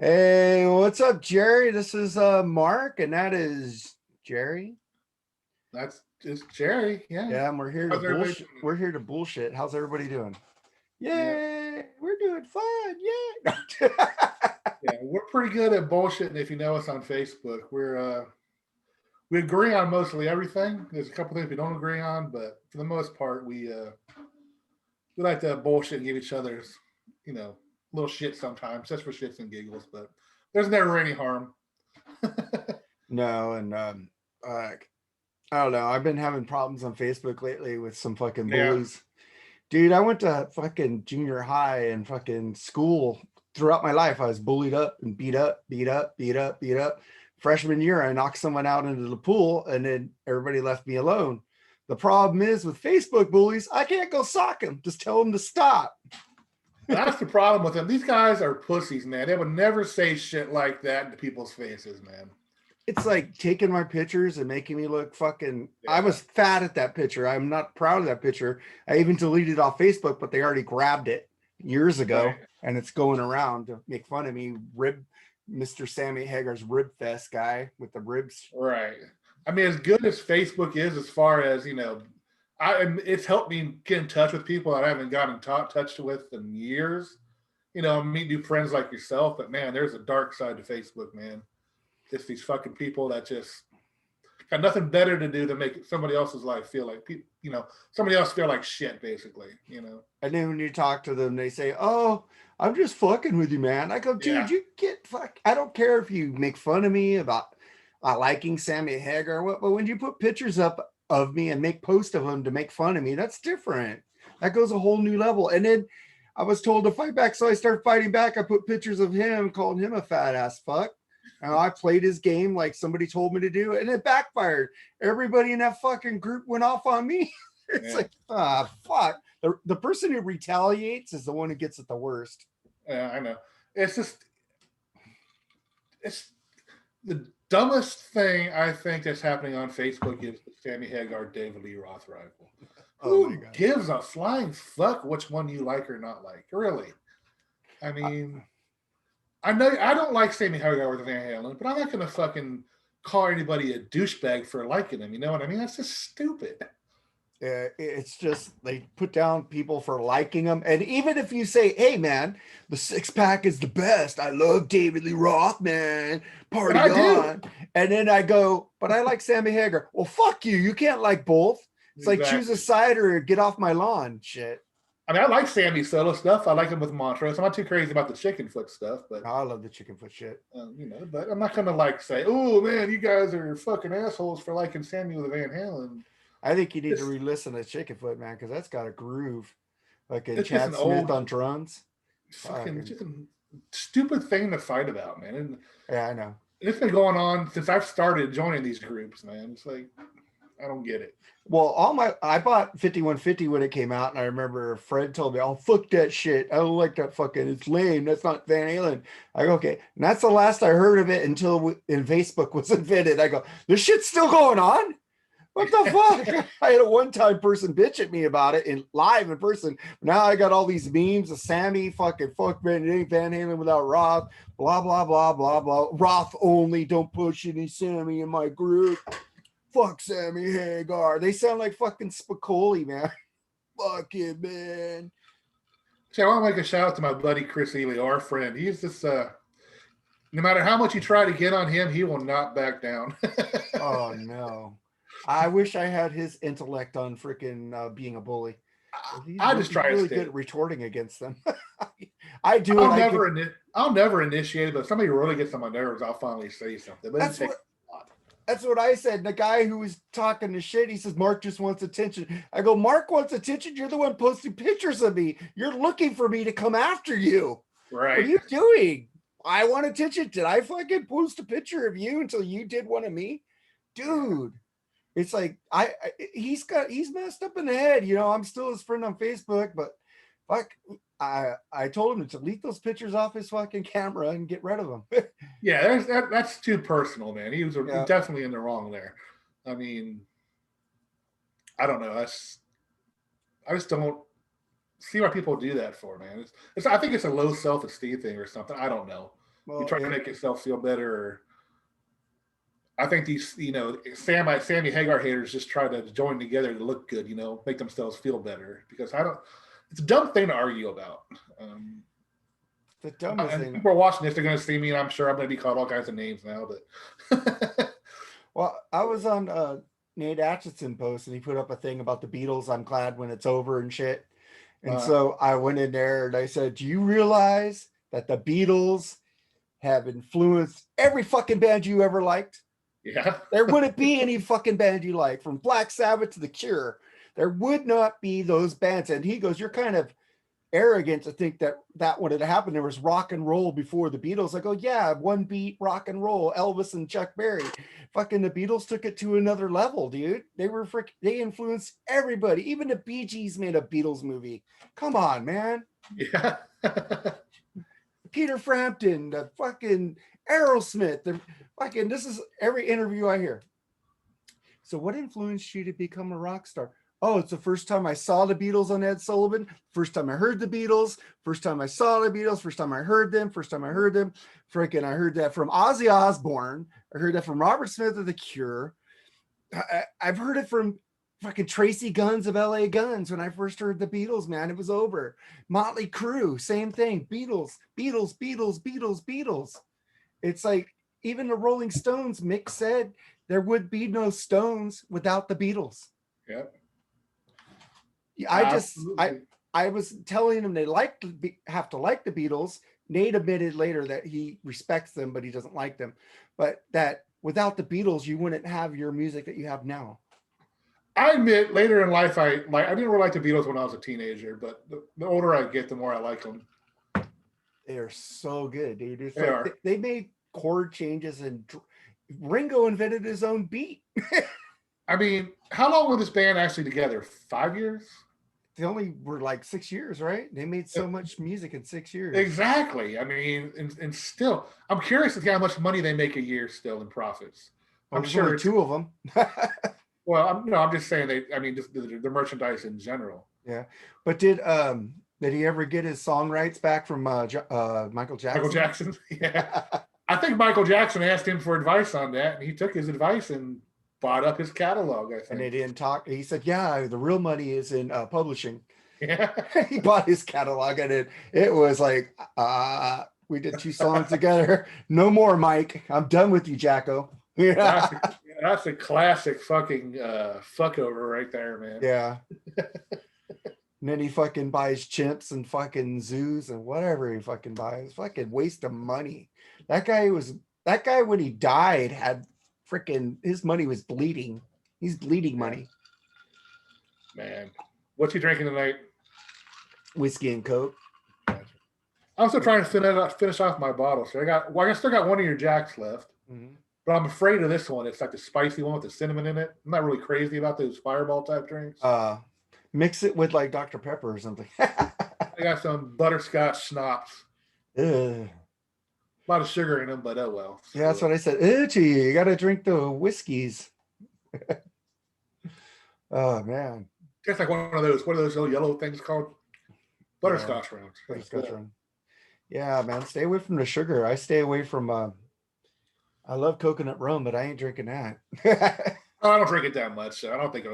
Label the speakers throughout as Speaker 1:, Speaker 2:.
Speaker 1: Hey, what's up, Jerry? This is Mark, and that is Jerry.
Speaker 2: That's just Jerry. Yeah.
Speaker 1: Yeah, and we're here to
Speaker 2: How's everybody
Speaker 1: bullshit.
Speaker 2: doing
Speaker 1: We're here to bullshit. How's everybody doing?
Speaker 2: today? Yeah.
Speaker 1: Yay! We're doing fun. Yeah.
Speaker 2: Yeah. We're pretty good at bullshitting if you know us on Facebook. We agree on mostly everything. There's a couple things we don't agree on, but for the most part, we like to bullshit and give each other's, you know, little shit sometimes, just for shits and giggles, but there's never any harm.
Speaker 1: No, and I don't know. I've been having problems on Facebook lately with some fucking
Speaker 2: Yeah.
Speaker 1: bullies. Dude, I went to fucking junior high and fucking school. Throughout my life, I was bullied up and beat up, beat up, beat up, beat up. Freshman year, I knocked someone out into the pool and then everybody left me alone. The problem is with Facebook bullies, I can't go sock them. Just tell them to stop.
Speaker 2: That's the problem with them. These guys are pussies, man. They would never say shit like that to people's faces, man.
Speaker 1: It's like taking my pictures and making me look fucking. I
Speaker 2: Yeah.
Speaker 1: was fat at that picture. I'm not proud of that picture. I even deleted it off Facebook, but they already grabbed it years
Speaker 2: Right.
Speaker 1: ago and it's going around to make fun of me. Mr. Sammy Hagar's rib fest guy with the ribs.
Speaker 2: Right. I mean, as good as Facebook is, as far as it's helped me get in touch with people that I haven't gotten touch with in years. Meet new friends like yourself. But man, there's a dark side to Facebook, man. It's these fucking people that just got nothing better to do to make somebody else's life feel like somebody else feel like shit, basically.
Speaker 1: And then when you talk to them, they say, "Oh, I'm just fucking with you, man." I go, "Dude,
Speaker 2: Yeah.
Speaker 1: you get fuck. I don't care if you make fun of me about liking Sammy Hagar or what, but when you put pictures up of me and make posts of them to make fun of me, that's different. That goes a whole new level." And then I was told to fight back, so I started fighting back. I put pictures of him, calling him a fat ass fuck. And I played his game like somebody told me to do, and it backfired. Everybody in that fucking group went off on me. It's
Speaker 2: Yeah.
Speaker 1: like, fuck. The person who retaliates is the one who gets it the worst.
Speaker 2: Yeah, I know. It's just it's the dumbest thing I think that's happening on Facebook is the Sammy Hagar David Lee Roth rival.
Speaker 1: Oh my
Speaker 2: Who
Speaker 1: god.
Speaker 2: gives a flying fuck which one you like or not like? Really? I
Speaker 1: I,
Speaker 2: mean, I know I don't like Sammy Hagar or Van Halen, but I'm not gonna fucking call anybody a douchebag for liking him. You know what I mean? That's just stupid.
Speaker 1: it's just they put down people for liking them, and even if you say, "Hey, man, the six pack is the best. I love David Lee Roth, man.
Speaker 2: And
Speaker 1: Party
Speaker 2: I do.
Speaker 1: on." And then I go, "But I like Sammy Hagar." Well, fuck you. You can't like both. It's like choose a
Speaker 2: Exactly.
Speaker 1: side or get off my lawn. Shit.
Speaker 2: I mean, I like Sammy solo stuff. I like him with Montrose. I'm not too crazy about the chicken foot stuff, but
Speaker 1: I love the chicken foot shit.
Speaker 2: but I'm not gonna like say, "Oh man, you guys are fucking assholes for liking Sammy with Van Halen."
Speaker 1: I think you need to
Speaker 2: It's
Speaker 1: re-listen to Chicken Foot, man, because that's got a groove. Like in
Speaker 2: it's just
Speaker 1: Chad
Speaker 2: an
Speaker 1: Smith
Speaker 2: old
Speaker 1: on drums.
Speaker 2: fucking
Speaker 1: Fucking
Speaker 2: just a stupid thing to fight about, man. And
Speaker 1: yeah, I know.
Speaker 2: it's been going on since I've started joining these groups, man. It's like I don't get it.
Speaker 1: Well, I bought 5150 when it came out, and I remember Fred told me, "Oh, fuck that shit. I don't like that fucking. It's lame. That's not Van Halen." I go, "Okay," and that's the last I heard of it until in Facebook was invented. I go, "This shit's still going on. What the fuck?" I had a one-time person bitch at me about it in live in person. Now I got all these memes of Sammy fucking fuck Van Halen without Roth, blah blah blah blah blah. Roth only. Don't push any Sammy in my group. Fuck Sammy Hagar. They sound like fucking Spicoli, man. Fuck it, man.
Speaker 2: So I want to make a shout out to my buddy Chris Ely, our friend. He's just no matter how much you try to get on him, he will not back down.
Speaker 1: Oh no. I wish I had his intellect on freaking being a bully.
Speaker 2: I just
Speaker 1: He's
Speaker 2: try to
Speaker 1: really good
Speaker 2: stay.
Speaker 1: at retorting against them. I do it.
Speaker 2: I'll
Speaker 1: I
Speaker 2: never,
Speaker 1: could.
Speaker 2: I'll never initiate it, but if somebody really gets on my nerves, I'll finally say something. But it
Speaker 1: That's
Speaker 2: takes
Speaker 1: what.
Speaker 2: a lot.
Speaker 1: That's what I said. The guy who was talking to shit, he says, "Mark just wants attention." I go, "Mark wants attention. You're the one posting pictures of me. You're looking for me to come after you. What are
Speaker 2: Right.
Speaker 1: you doing? I want attention. Did I fucking post a picture of you until you did one of me?
Speaker 2: Yeah.
Speaker 1: Dude." It's like he's messed up in the head. I'm still his friend on Facebook, but fuck, I told him to delete those pictures off his fucking camera and get rid of them.
Speaker 2: Yeah, that's too personal, man. He was
Speaker 1: Yeah,
Speaker 2: definitely in the wrong there. I mean, I don't know. I just don't see why people do that for, man. I think it's a low self esteem thing or something. I don't know. You
Speaker 1: Well,
Speaker 2: try to
Speaker 1: and
Speaker 2: make yourself feel better. Or I think these, Sammy Hagar haters just try to join together to look good, make themselves feel better. Because I don't. It's a dumb thing to argue about.
Speaker 1: the dumbest
Speaker 2: And
Speaker 1: thing.
Speaker 2: people are watching this; they're going to see me, and I'm sure I'm going to be called all kinds of names now. But
Speaker 1: Well, I was on Nate Atchison post, and he put up a thing about the Beatles. I'm glad when it's over and shit. And so I went in there and I said, "Do you realize that the Beatles have influenced every fucking band you ever liked?
Speaker 2: yeah,
Speaker 1: There wouldn't be any fucking band you like, from Black Sabbath to The Cure. There would not be those bands." And he goes, "You're kind of arrogant to think that would have happened. There was rock and roll before the Beatles." I go, "Yeah, one beat rock and roll, Elvis and Chuck Berry. Fucking the Beatles took it to another level, dude. They influenced everybody. Even the Bee Gees made a Beatles movie. Come on, man.
Speaker 2: yeah.
Speaker 1: Peter Frampton, the fucking Aerosmith, the fucking, this is every interview I hear. So what influenced you to become a rock star? Oh, it's the first time I saw the Beatles on Ed Sullivan. First time I heard the Beatles. First time I saw the Beatles. First time I heard them. First time I heard them. Freaking, I heard that from Ozzy Osbourne. I heard that from Robert Smith of The Cure. I've heard it from fucking Tracy Guns of LA Guns. When I first heard the Beatles, man, it was over. Motley Crue, same thing. Beatles, Beatles, Beatles, Beatles, Beatles. It's like even the Rolling Stones, Mick said there would be no Stones without the Beatles.
Speaker 2: Yep.
Speaker 1: I was telling him they have to like the Beatles. Nate admitted later that he respects them, but he doesn't like them. But that without the Beatles, you wouldn't have your music that you have now.
Speaker 2: I admit, later in life, I didn't really like the Beatles when I was a teenager, but the older I get, the more I like them.
Speaker 1: They are so good, dude. It's
Speaker 2: They
Speaker 1: like
Speaker 2: are.
Speaker 1: they made chord changes, and Ringo invented his own beat.
Speaker 2: I mean, how long were this band actually together? 5 years?
Speaker 1: They only were like 6 years, right? They made so much music in 6 years.
Speaker 2: Exactly. I mean, and still, I'm curious to see how much money they make a year still in profits.
Speaker 1: Well,
Speaker 2: I'm
Speaker 1: there's
Speaker 2: sure
Speaker 1: only two of them.
Speaker 2: Well, I'm just saying just the merchandise in general.
Speaker 1: Yeah, but did he ever get his song rights back from Michael Jackson?
Speaker 2: Michael Jackson, yeah. I think Michael Jackson asked him for advice on that, and he took his advice and bought up his catalog, I think.
Speaker 1: And they didn't talk. He said, "Yeah, the real money is in publishing."
Speaker 2: Yeah.
Speaker 1: He bought his catalog, and it was like, we did 2 songs together. No more, Mike. I'm done with you, Jacko.
Speaker 2: Yeah. That's a classic fucking fuck over right there, man.
Speaker 1: Yeah. And then he fucking buys chimps and fucking zoos and whatever he fucking buys. Fucking waste of money. That guy when he died had freaking, his money was bleeding. He's bleeding money.
Speaker 2: Man. What's he drinking tonight?
Speaker 1: Whiskey and Coke.
Speaker 2: I'm still trying to finish off my bottle. So I still got one of your Jacks left. Mm-hmm. But I'm afraid of this one. It's like the spicy one with the cinnamon in it. I'm not really crazy about those fireball type drinks.
Speaker 1: Mix it with like Dr. Pepper or something.
Speaker 2: I got some butterscotch schnapps.
Speaker 1: Ugh.
Speaker 2: A lot of sugar in them, but oh well.
Speaker 1: Yeah, that's what I said. Itchy. You got to drink the whiskeys. Oh man.
Speaker 2: It's like one of those. What are those little yellow things called? Butterscotch rounds.
Speaker 1: Butterscotch round. Yeah, man. Stay away from the sugar. I stay away from. I love coconut rum, but I ain't drinking that.
Speaker 2: I don't drink it that much, so I don't think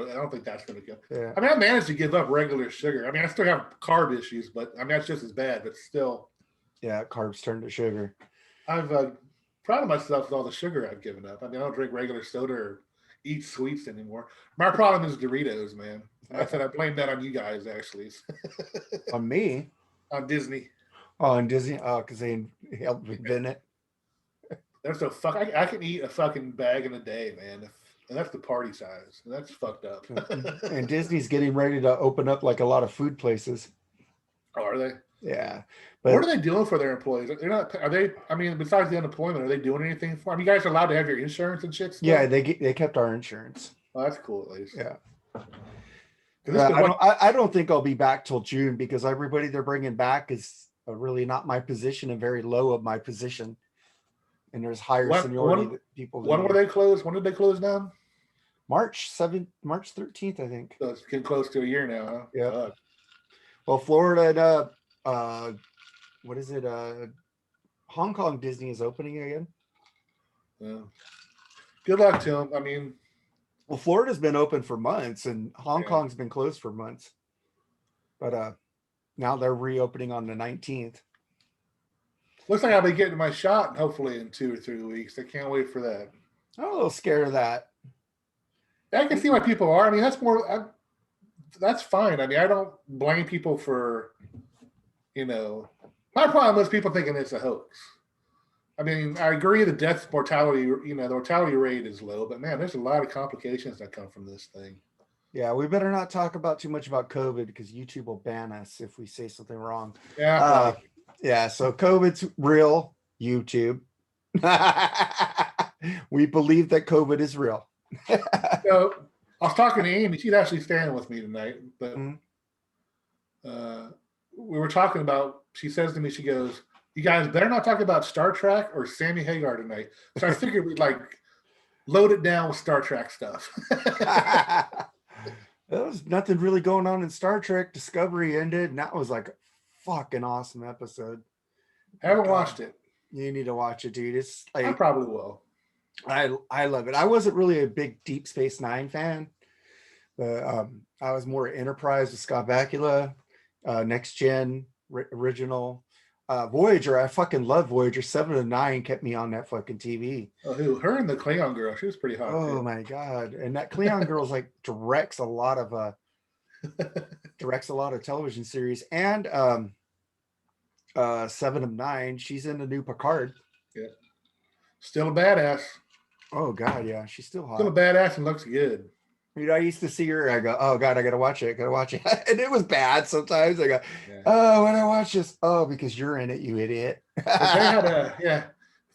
Speaker 2: that's going to go.
Speaker 1: Yeah.
Speaker 2: I mean, I managed to give up regular sugar. I mean, I still have carb issues, but I mean that's just as bad. But still.
Speaker 1: Yeah, carbs turn to sugar.
Speaker 2: I've proud of myself with all the sugar I've given up. I mean, I don't drink regular soda or eat sweets anymore. My problem is Doritos, man. I said I blame that on you guys, actually.
Speaker 1: On me?
Speaker 2: On Disney.
Speaker 1: Oh, on Disney? Oh, because they helped invent it.
Speaker 2: There's no fuck. I can eat a fucking bag in a day, man. And that's the party size. And that's fucked up.
Speaker 1: And Disney's getting ready to open up like a lot of food places.
Speaker 2: Oh, are they?
Speaker 1: Yeah.
Speaker 2: But what are they doing for their employees? They're not. Are they? I mean, besides the unemployment, are they doing anything for them? You guys are allowed to have your insurance and shit still?
Speaker 1: Yeah, they kept our insurance.
Speaker 2: Oh, that's cool at least.
Speaker 1: Yeah. I don't think I'll be back till June because everybody they're bringing back is really not my position and very low of my position. And there's higher seniority people.
Speaker 2: When were they closed? When did they close down?
Speaker 1: March 13th, I think.
Speaker 2: So it's getting close to a year now, huh?
Speaker 1: Yeah. Well, Florida and what is it? Hong Kong Disney is opening again.
Speaker 2: Yeah. Good luck to him. I mean,
Speaker 1: well, Florida's been open for months, and Hong
Speaker 2: Yeah.
Speaker 1: Kong's been closed for months. But now they're reopening on the 19th.
Speaker 2: looks like I'll be getting my shot hopefully in 2 or 3 weeks. I can't wait for that.
Speaker 1: I'm a little scared of that.
Speaker 2: I can see why people are. I mean, that's fine. I mean, I don't blame people for, my problem is people thinking it's a hoax. I mean, I agree the death mortality, the mortality rate is low, but man, there's a lot of complications that come from this thing.
Speaker 1: Yeah, we better not talk too much about COVID because YouTube will ban us if we say something wrong.
Speaker 2: Yeah.
Speaker 1: Yeah, so COVID's real, YouTube. We believe that COVID is real.
Speaker 2: So I was talking to Amy. She's actually staying with me tonight, but we were talking about, she says to me, she goes, you guys better not talk about Star Trek or Sammy Hagar tonight. So I figured we'd load it down with Star Trek stuff.
Speaker 1: There was nothing really going on in Star Trek. Discovery ended, and that was like a fucking awesome episode.
Speaker 2: Haven't watched it.
Speaker 1: You need to watch it, dude. It's like,
Speaker 2: I probably will.
Speaker 1: I love it. I wasn't really a big Deep Space Nine fan, but I was more Enterprise with Scott Bakula, Next Gen, original. Voyager, I fucking love Voyager. 7 of 9 kept me on that fucking TV.
Speaker 2: Oh, who? Her and the Klingon girl. She was pretty hot.
Speaker 1: Oh
Speaker 2: too.
Speaker 1: my god! And that Klingon girl's like directs a lot of television series. And 7 of 9, she's in the new Picard.
Speaker 2: Yeah. Still a badass.
Speaker 1: Oh god, yeah, she's still hot.
Speaker 2: Still a badass and looks good.
Speaker 1: I used to see her. I go, oh god, I gotta watch it. And it was bad sometimes. I go,
Speaker 2: Yeah.
Speaker 1: oh, when I watch this, oh, because you're in it, you idiot.
Speaker 2: If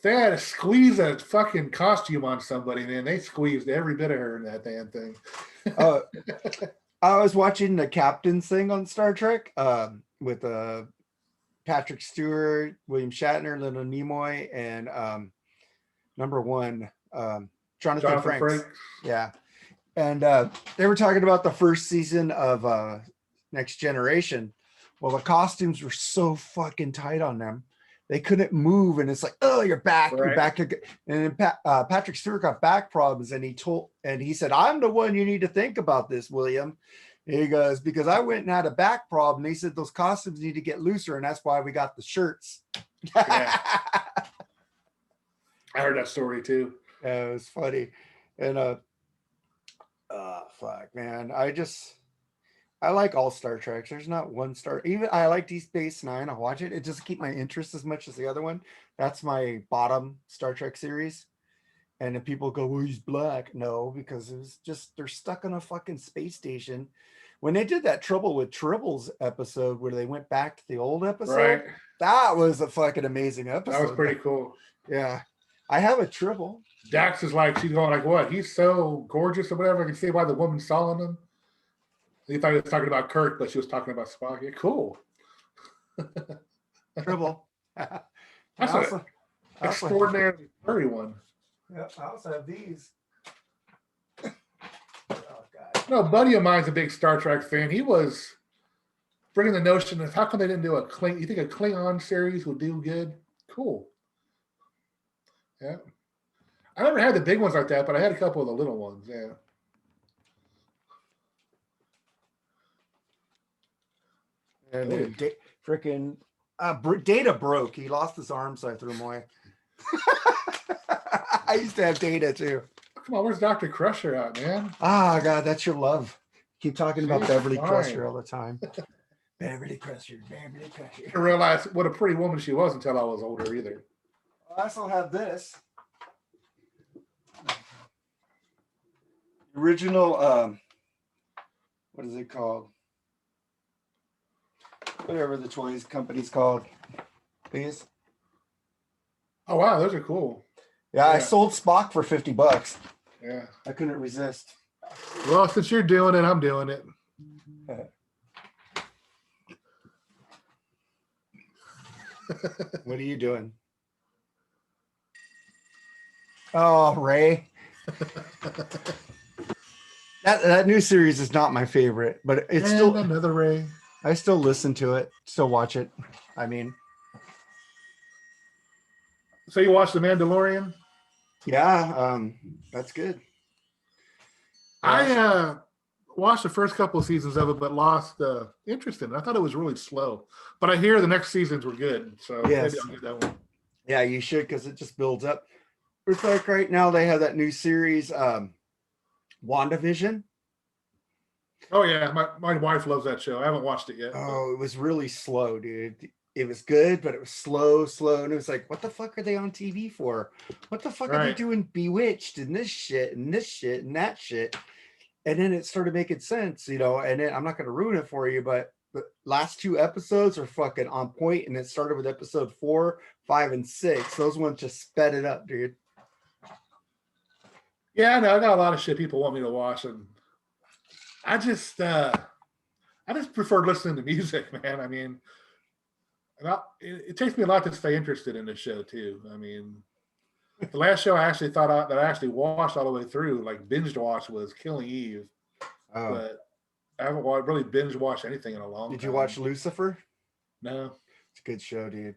Speaker 2: they had to squeeze a fucking costume on somebody, man, they squeezed every bit of her in that damn thing.
Speaker 1: I was watching the Captain's thing on Star Trek with Patrick Stewart, William Shatner, Leonard Nimoy, and number one, Jonathan Frakes. Yeah. And they were talking about the first season of Next Generation. Well, the costumes were so fucking tight on them. They couldn't move. And it's like, oh, you're back. Right. You're back. And then Patrick Stewart got back problems. And he said, I'm the one you need to think about this, William. And he goes, because I went and had a back problem. He said, those costumes need to get looser. And that's why we got the shirts.
Speaker 2: Yeah. I heard that story too.
Speaker 1: Yeah, it was funny. And fuck, man. I like all Star Treks. There's not one Star. Even I like Deep Space Nine. I'll watch it. It doesn't keep my interest as much as the other one. That's my bottom Star Trek series. And then people go, well, he's black. No, because it was just, they're stuck on a fucking space station. When they did that Trouble with Tribbles episode where they went back to the old episode,
Speaker 2: right.
Speaker 1: That was a fucking amazing episode.
Speaker 2: That was pretty cool.
Speaker 1: Yeah. I have a Tribble.
Speaker 2: Dax is like, she's going like, what? He's so gorgeous or whatever. I can see why the woman saw him. He thought he was talking about Kirk, but she was talking about Spock. Yeah, cool.
Speaker 1: Tribble.
Speaker 2: That's an extraordinarily furry one.
Speaker 1: Yeah, I also have these. Oh, God.
Speaker 2: No, a buddy of mine's a big Star Trek fan. He was bringing the notion of how come they didn't do a Klingon? You think a Klingon series would do good? Cool. Yeah. I never had the big ones like that, but I had a couple of the little ones. Yeah.
Speaker 1: And then freaking Data broke. He lost his arm, so I threw him away. I used to have Data too.
Speaker 2: Come on, where's Dr. Crusher at, man?
Speaker 1: Ah, God, that's your love. Keep talking about Beverly Crusher all the time. Beverly Crusher.
Speaker 2: I didn't realize what a pretty woman she was until I was older either.
Speaker 1: I also have this. Original, what is it called? Whatever the toys company's called. These.
Speaker 2: Oh, wow, those are cool.
Speaker 1: Yeah, I sold Spock for $50.
Speaker 2: Yeah.
Speaker 1: I couldn't resist.
Speaker 2: Well, since you're doing it, I'm doing it.
Speaker 1: What are you doing? Oh, Ray. That new series is not my favorite, but it's still
Speaker 2: another Ray.
Speaker 1: I still listen to it, still watch it. I mean,
Speaker 2: So you watched The Mandalorian?
Speaker 1: Yeah, that's good.
Speaker 2: I
Speaker 1: Yeah.
Speaker 2: watched the first couple of seasons of it, but lost interest in it. I thought it was really slow. But I hear the next seasons were good, so maybe
Speaker 1: Yes.
Speaker 2: I'll get that one.
Speaker 1: Yeah, you should, because it just builds up. It's like right now they have that new series, WandaVision.
Speaker 2: Oh yeah, my wife loves that show. I haven't watched it yet.
Speaker 1: Oh, it was really slow, dude. It was good, but it was slow. And it was like, what the fuck are they on TV for? What the fuck are they
Speaker 2: Right.
Speaker 1: doing Bewitched and this shit and that shit? And then it started making sense, you know. And then I'm not going to ruin it for you, but the last two episodes are fucking on point, and it started with episode 4, 5, and 6. Those ones just sped it up, dude.
Speaker 2: Yeah, no, I got a lot of shit people want me to watch, and I just prefer listening to music, man. I mean, it takes me a lot to stay interested in the show too. I mean, the last show I actually that I actually watched all the way through, like binged watched, was Killing Eve.
Speaker 1: Oh,
Speaker 2: But I haven't really binge watched anything in a long time.
Speaker 1: did you watch Lucifer?
Speaker 2: No.
Speaker 1: It's a good show, dude.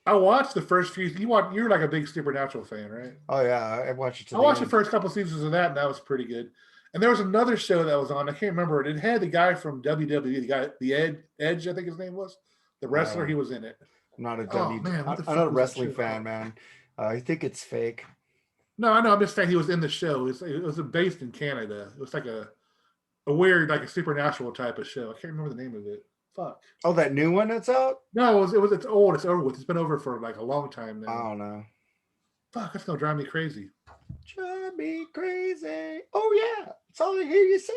Speaker 2: I watched the first few. You're like a big Supernatural fan, right?
Speaker 1: Oh yeah, I watched it. To
Speaker 2: I watched the first couple seasons of that, and that was pretty good. And there was another show that was on. I can't remember it. It had the guy from WWE, the guy, Edge, I think his name was, the wrestler. He was in it.
Speaker 1: I'm not a
Speaker 2: I'm
Speaker 1: not a wrestling fan, man. I think it's fake.
Speaker 2: No, I know. I'm just saying he was in the show. It was based in Canada. It was like a weird, like a supernatural type of show. I can't remember the name of it. Fuck.
Speaker 1: Oh, that new one that's out?
Speaker 2: No, it's old. It's over with. It's been over for like a long time now.
Speaker 1: I don't know.
Speaker 2: Fuck, that's gonna drive me crazy.
Speaker 1: Drive me crazy. Oh yeah, that's all I hear you say.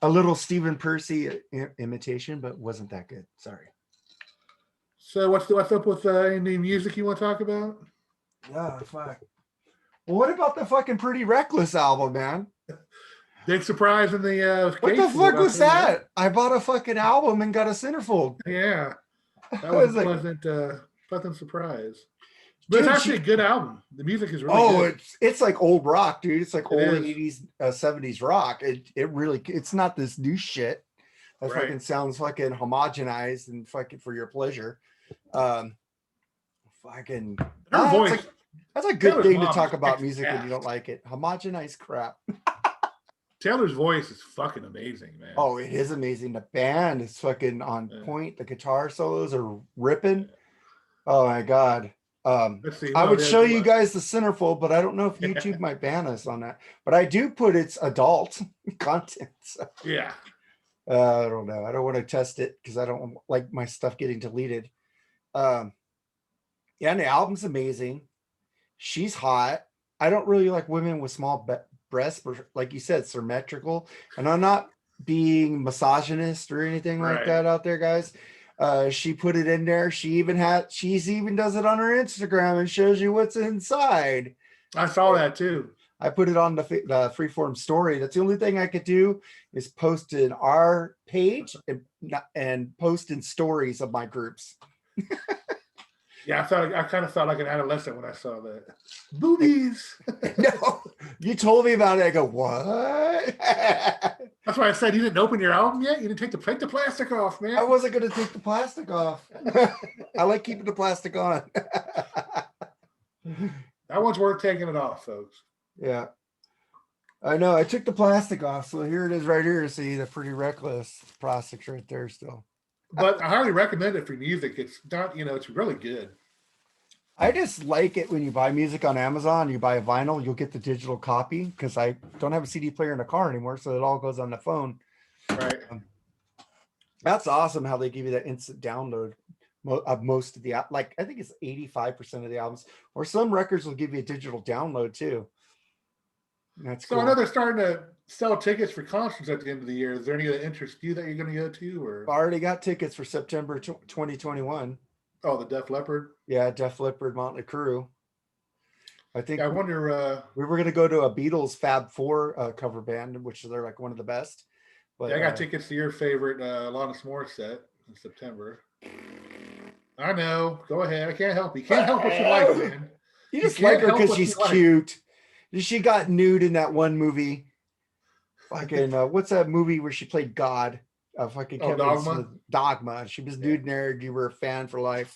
Speaker 1: A little Stephen Percy imitation, but wasn't that good. Sorry.
Speaker 2: So what's up with any music you want to talk about?
Speaker 1: Oh fuck. Well, what about the fucking Pretty Reckless album, man?
Speaker 2: Big surprise in the
Speaker 1: what the fuck was that? I bought a fucking album and got a centerfold.
Speaker 2: Yeah, that was a pleasant surprise. But dude, it's actually a good album. The music is really good.
Speaker 1: It's like old rock, dude. It's like old 80s, 70s rock. It's not this new shit that fucking sounds fucking homogenized and fucking for your pleasure. Fucking
Speaker 2: her voice.
Speaker 1: That's a good thing to talk about music when you don't like it. Homogenized crap.
Speaker 2: Taylor's voice is fucking amazing, man.
Speaker 1: Oh, it is amazing. The band is fucking on point. The guitar solos are ripping. Oh my god. I would show you guys the centerfold, but I don't know if YouTube might ban us on that. But I do put it's adult content. So.
Speaker 2: Yeah.
Speaker 1: I don't know. I don't want to test it because I don't like my stuff getting deleted. Yeah, and the album's amazing. She's hot. I don't really like women with small breasts, but like you said, symmetrical. And I'm not being misogynist or anything like that out there, guys. She put it in there. She even does it on her Instagram and shows you what's inside.
Speaker 2: I saw that too.
Speaker 1: I put it on the freeform story. That's the only thing I could do is post in our page and post in stories of my groups.
Speaker 2: Yeah, I kind of felt like an adolescent when I saw that. Boobies.
Speaker 1: No, you told me about it. I go, what?
Speaker 2: That's why I said you didn't open your album yet. You didn't take the plastic off, man.
Speaker 1: I wasn't going to take the plastic off. I like keeping the plastic on.
Speaker 2: That one's worth taking it off, folks.
Speaker 1: Yeah. I know. I took the plastic off. So here it is right here. See the Pretty Reckless plastic's right there still.
Speaker 2: But I highly recommend it for music. It's not, it's really good.
Speaker 1: I just like it when you buy music on Amazon, you buy a vinyl, you'll get the digital copy because I don't have a CD player in the car anymore. So it all goes on the phone.
Speaker 2: Right.
Speaker 1: That's awesome how they give you that instant download of most of the, like, I think it's 85% of the albums, or some records will give you a digital download too. That's
Speaker 2: so cool. I know they're starting to sell tickets for concerts at the end of the year. Is there any that interest you that you're going to go to? Or
Speaker 1: I already got tickets for September 2021.
Speaker 2: Oh, the Def Leppard?
Speaker 1: Yeah, Def Leppard, Motley Crue. I think.
Speaker 2: I wonder.
Speaker 1: We were going to go to a Beatles Fab Four cover band, which they're like one of the best. But
Speaker 2: yeah, I got tickets to your favorite Alanis Morissette in September. I know. Go ahead. I can't help you. Can't help what you like, man.
Speaker 1: You just like her because she's cute. She got nude in that one movie. Fucking what's that movie where she played God? Fucking
Speaker 2: Dogma.
Speaker 1: Dogma. She was nude in there. You were a fan for life.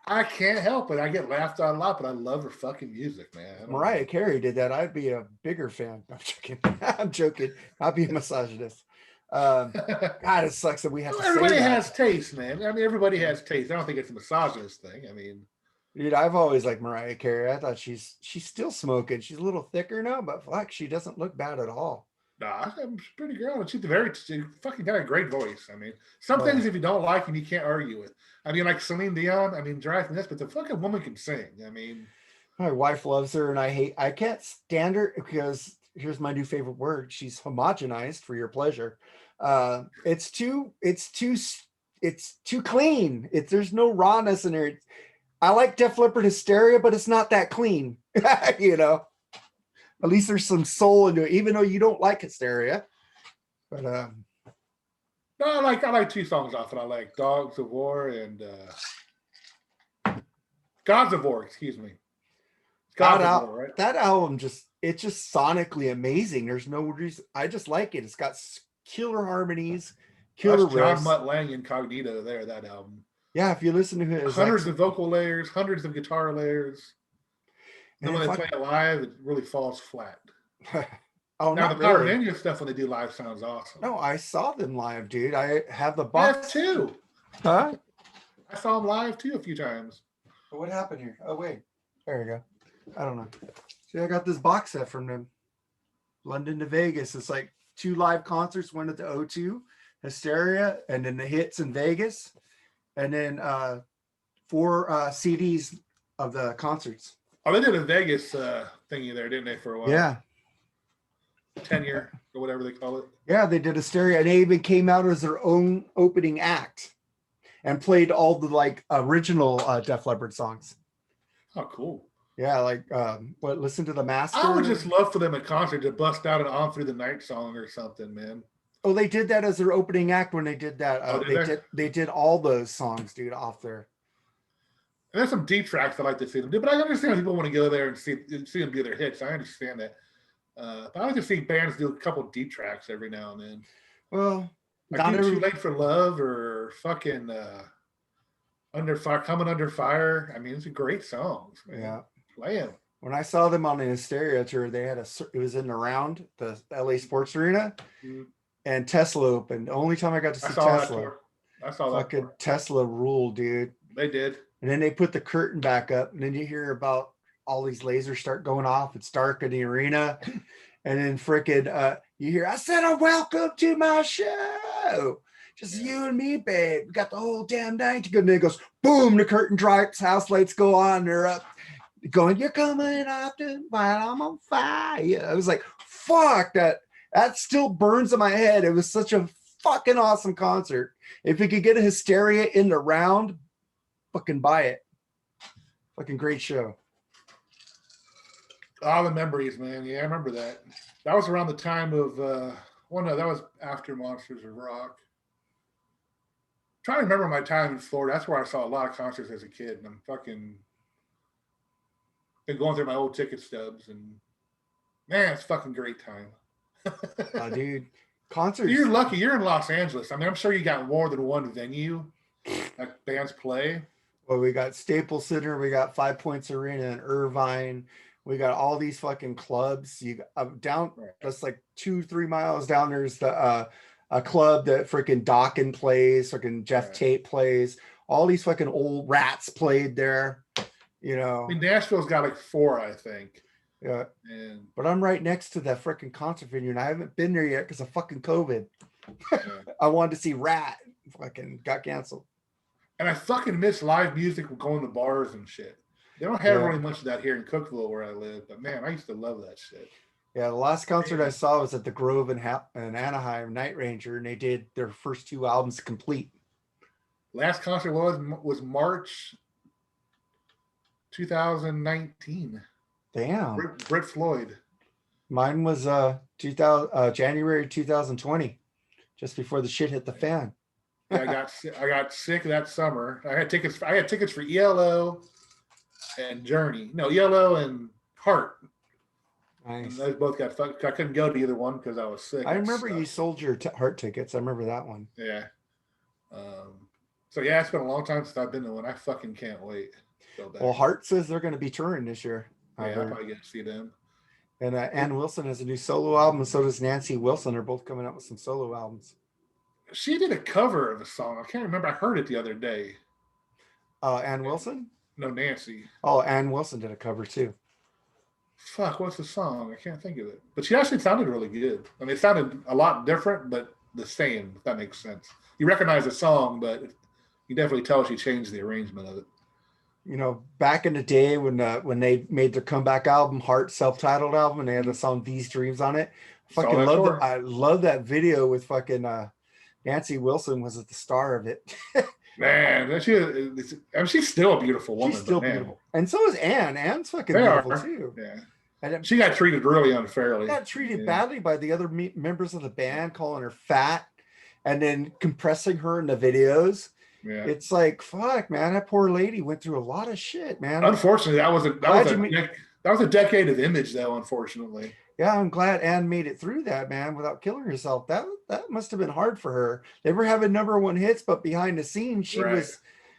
Speaker 2: I can't help it. I get laughed at a lot, but I love her fucking music, man.
Speaker 1: Mariah Carey did that. I'd be a bigger fan. I'm joking. I'm joking. I'll be a misogynist. God, it sucks that we have to
Speaker 2: Everybody
Speaker 1: say that.
Speaker 2: has taste, man. I mean, everybody has taste. I don't think it's a misogynist thing. I mean,
Speaker 1: dude, I've always liked Mariah Carey. I thought she's still smoking. She's a little thicker now, but fuck, she doesn't look bad at all.
Speaker 2: nah, I'm a pretty girl, and she fucking got a great voice. I mean, some things if you don't like them, you can't argue with. I mean, like Celine Dion. I mean, drives me nuts, but the fucking woman can sing. I mean,
Speaker 1: my wife loves her, and I can't stand her because here's my new favorite word. She's homogenized for your pleasure. It's too clean. There's no rawness in her. I like Def Leppard Hysteria, but it's not that clean. You know, at least there's some soul into it, even though you don't like Hysteria. But
Speaker 2: no, I like two songs off it. I like Dogs of War and Gods of War. Excuse me.
Speaker 1: Gods of War, right? That album it's just sonically amazing. There's no reason. I just like it. It's got killer harmonies, killer riffs.
Speaker 2: John Mutt Lang incognito there. That album.
Speaker 1: Yeah, if you listen to it,
Speaker 2: hundreds of vocal layers, hundreds of guitar layers. And then when they play it live, it really falls flat.
Speaker 1: Oh,
Speaker 2: now the Power Ninja stuff when they do live sounds awesome.
Speaker 1: No, I saw them live, dude. I have the box
Speaker 2: too.
Speaker 1: Huh?
Speaker 2: I saw them live too a few times.
Speaker 1: What happened here? Oh wait, there you go. I don't know. See, I got this box set from them. London to Vegas. It's like 2 live concerts, one at the O2, Hysteria, and then the hits in Vegas. And then 4 CDs of the concerts.
Speaker 2: Oh, they did a Vegas thingy there, didn't they, for a while?
Speaker 1: Yeah.
Speaker 2: 10-year or whatever they call it.
Speaker 1: Yeah, they did Hysteria, and they even came out as their own opening act and played all the like original Def Leppard songs.
Speaker 2: Oh, cool.
Speaker 1: Yeah, like listen to the Master.
Speaker 2: I would just love for them at concert to bust out an On Through the Night song or something, man.
Speaker 1: Oh, they did that as their opening act when they did that. They did all those songs, dude, off there.
Speaker 2: And there's some deep tracks I like to see them do, but I understand people want to go there and see them do their hits. I understand that. But I like to see bands do a couple deep tracks every now and then.
Speaker 1: Well,
Speaker 2: like Too Late for Love or fucking Under Fire, Coming Under Fire. I mean, it's great songs, man.
Speaker 1: Yeah.
Speaker 2: Play them.
Speaker 1: When I saw them on the Hysteria tour, they had it was in the round, the LA Sports Arena, and Tesla opened. The only time I got to see Tesla.
Speaker 2: I saw that.
Speaker 1: Fucking Tesla ruled, dude.
Speaker 2: They did.
Speaker 1: And then they put the curtain back up, and then you hear about all these lasers start going off. It's dark in the arena. And then freaking you hear, I said, welcome to my show. Just you and me, babe. We got the whole damn night to go. And then it goes, boom, the curtain drops, house lights go on, they're up. Going, you're coming often while I'm on fire. I was like, fuck, that still burns in my head. It was such a fucking awesome concert. If we could get a Hysteria in the round, fucking buy it. Fucking great show.
Speaker 2: All the memories, man. Yeah, I remember that. That was around the time of well, no, that was after Monsters of Rock. I'm trying to remember my time in Florida. That's where I saw a lot of concerts as a kid, and I'm fucking been going through my old ticket stubs, and man, it's fucking great time.
Speaker 1: Dude, concerts.
Speaker 2: You're lucky. You're in Los Angeles. I mean, I'm sure you got more than one venue that bands play.
Speaker 1: Well, we got Staples Center, we got 5 Points Arena in Irvine. We got all these fucking clubs. You down just like 2-3 miles down. There's the a club that freaking Dawkins plays. Freaking Jeff Tate plays. All these fucking old rats played there. You know,
Speaker 2: I mean, Nashville's got like 4, I think.
Speaker 1: Yeah, but I'm right next to that freaking concert venue, and I haven't been there yet because of fucking COVID. Yeah. I wanted to see Rat. Fucking got canceled.
Speaker 2: And I fucking miss live music going to bars and shit. They don't have really much of that here in Cookeville where I live, but man, I used to love that shit.
Speaker 1: Yeah, the last concert I saw was at the Grove in Anaheim, Night Ranger, and they did their first 2 albums complete.
Speaker 2: Last concert was March 2019.
Speaker 1: Damn.
Speaker 2: Britt Floyd.
Speaker 1: Mine was January 2020, just before the shit hit the fan.
Speaker 2: I got sick that summer. I had tickets for ELO and Journey. No, ELO and Heart.
Speaker 1: Nice.
Speaker 2: And those both got fucked. I couldn't go to either one because I was sick.
Speaker 1: I remember you sold your Heart tickets. I remember that one.
Speaker 2: Yeah. So yeah, it's been a long time since I've been to one. I fucking can't wait. So bad.
Speaker 1: Well, Hart says they're going to be touring this year. I
Speaker 2: Yeah, I'll
Speaker 1: heard.
Speaker 2: probably get to see them.
Speaker 1: And Ann Wilson has a new solo album, and so does Nancy Wilson. They're both coming out with some solo albums.
Speaker 2: She did a cover of a song. I can't remember. I heard it the other day.
Speaker 1: Ann Wilson?
Speaker 2: No, Nancy.
Speaker 1: Oh, Ann Wilson did a cover too.
Speaker 2: Fuck, what's the song? I can't think of it. But she actually sounded really good. I mean, it sounded a lot different, but the same, if that makes sense. You recognize the song, but you definitely tell she changed the arrangement of it.
Speaker 1: You know, back in the day when they made their comeback album, Heart self-titled album, and they had the song "These Dreams" on it. Fucking love that. I love that video with fucking Nancy Wilson was at the star of it.
Speaker 2: Man, she's still a beautiful woman.
Speaker 1: She's still beautiful, and so is Ann. Ann's fucking beautiful too.
Speaker 2: Yeah. And she got treated really unfairly.
Speaker 1: Got treated badly by the other members of the band, calling her fat, and then compressing her in the videos.
Speaker 2: Yeah.
Speaker 1: It's like, fuck, man, that poor lady went through a lot of shit, man.
Speaker 2: Unfortunately, that was a decade of image, though. Unfortunately.
Speaker 1: Yeah, I'm glad Ann made it through that, man, without killing herself. That must have been hard for her. They were having _1 hits, but behind the scenes,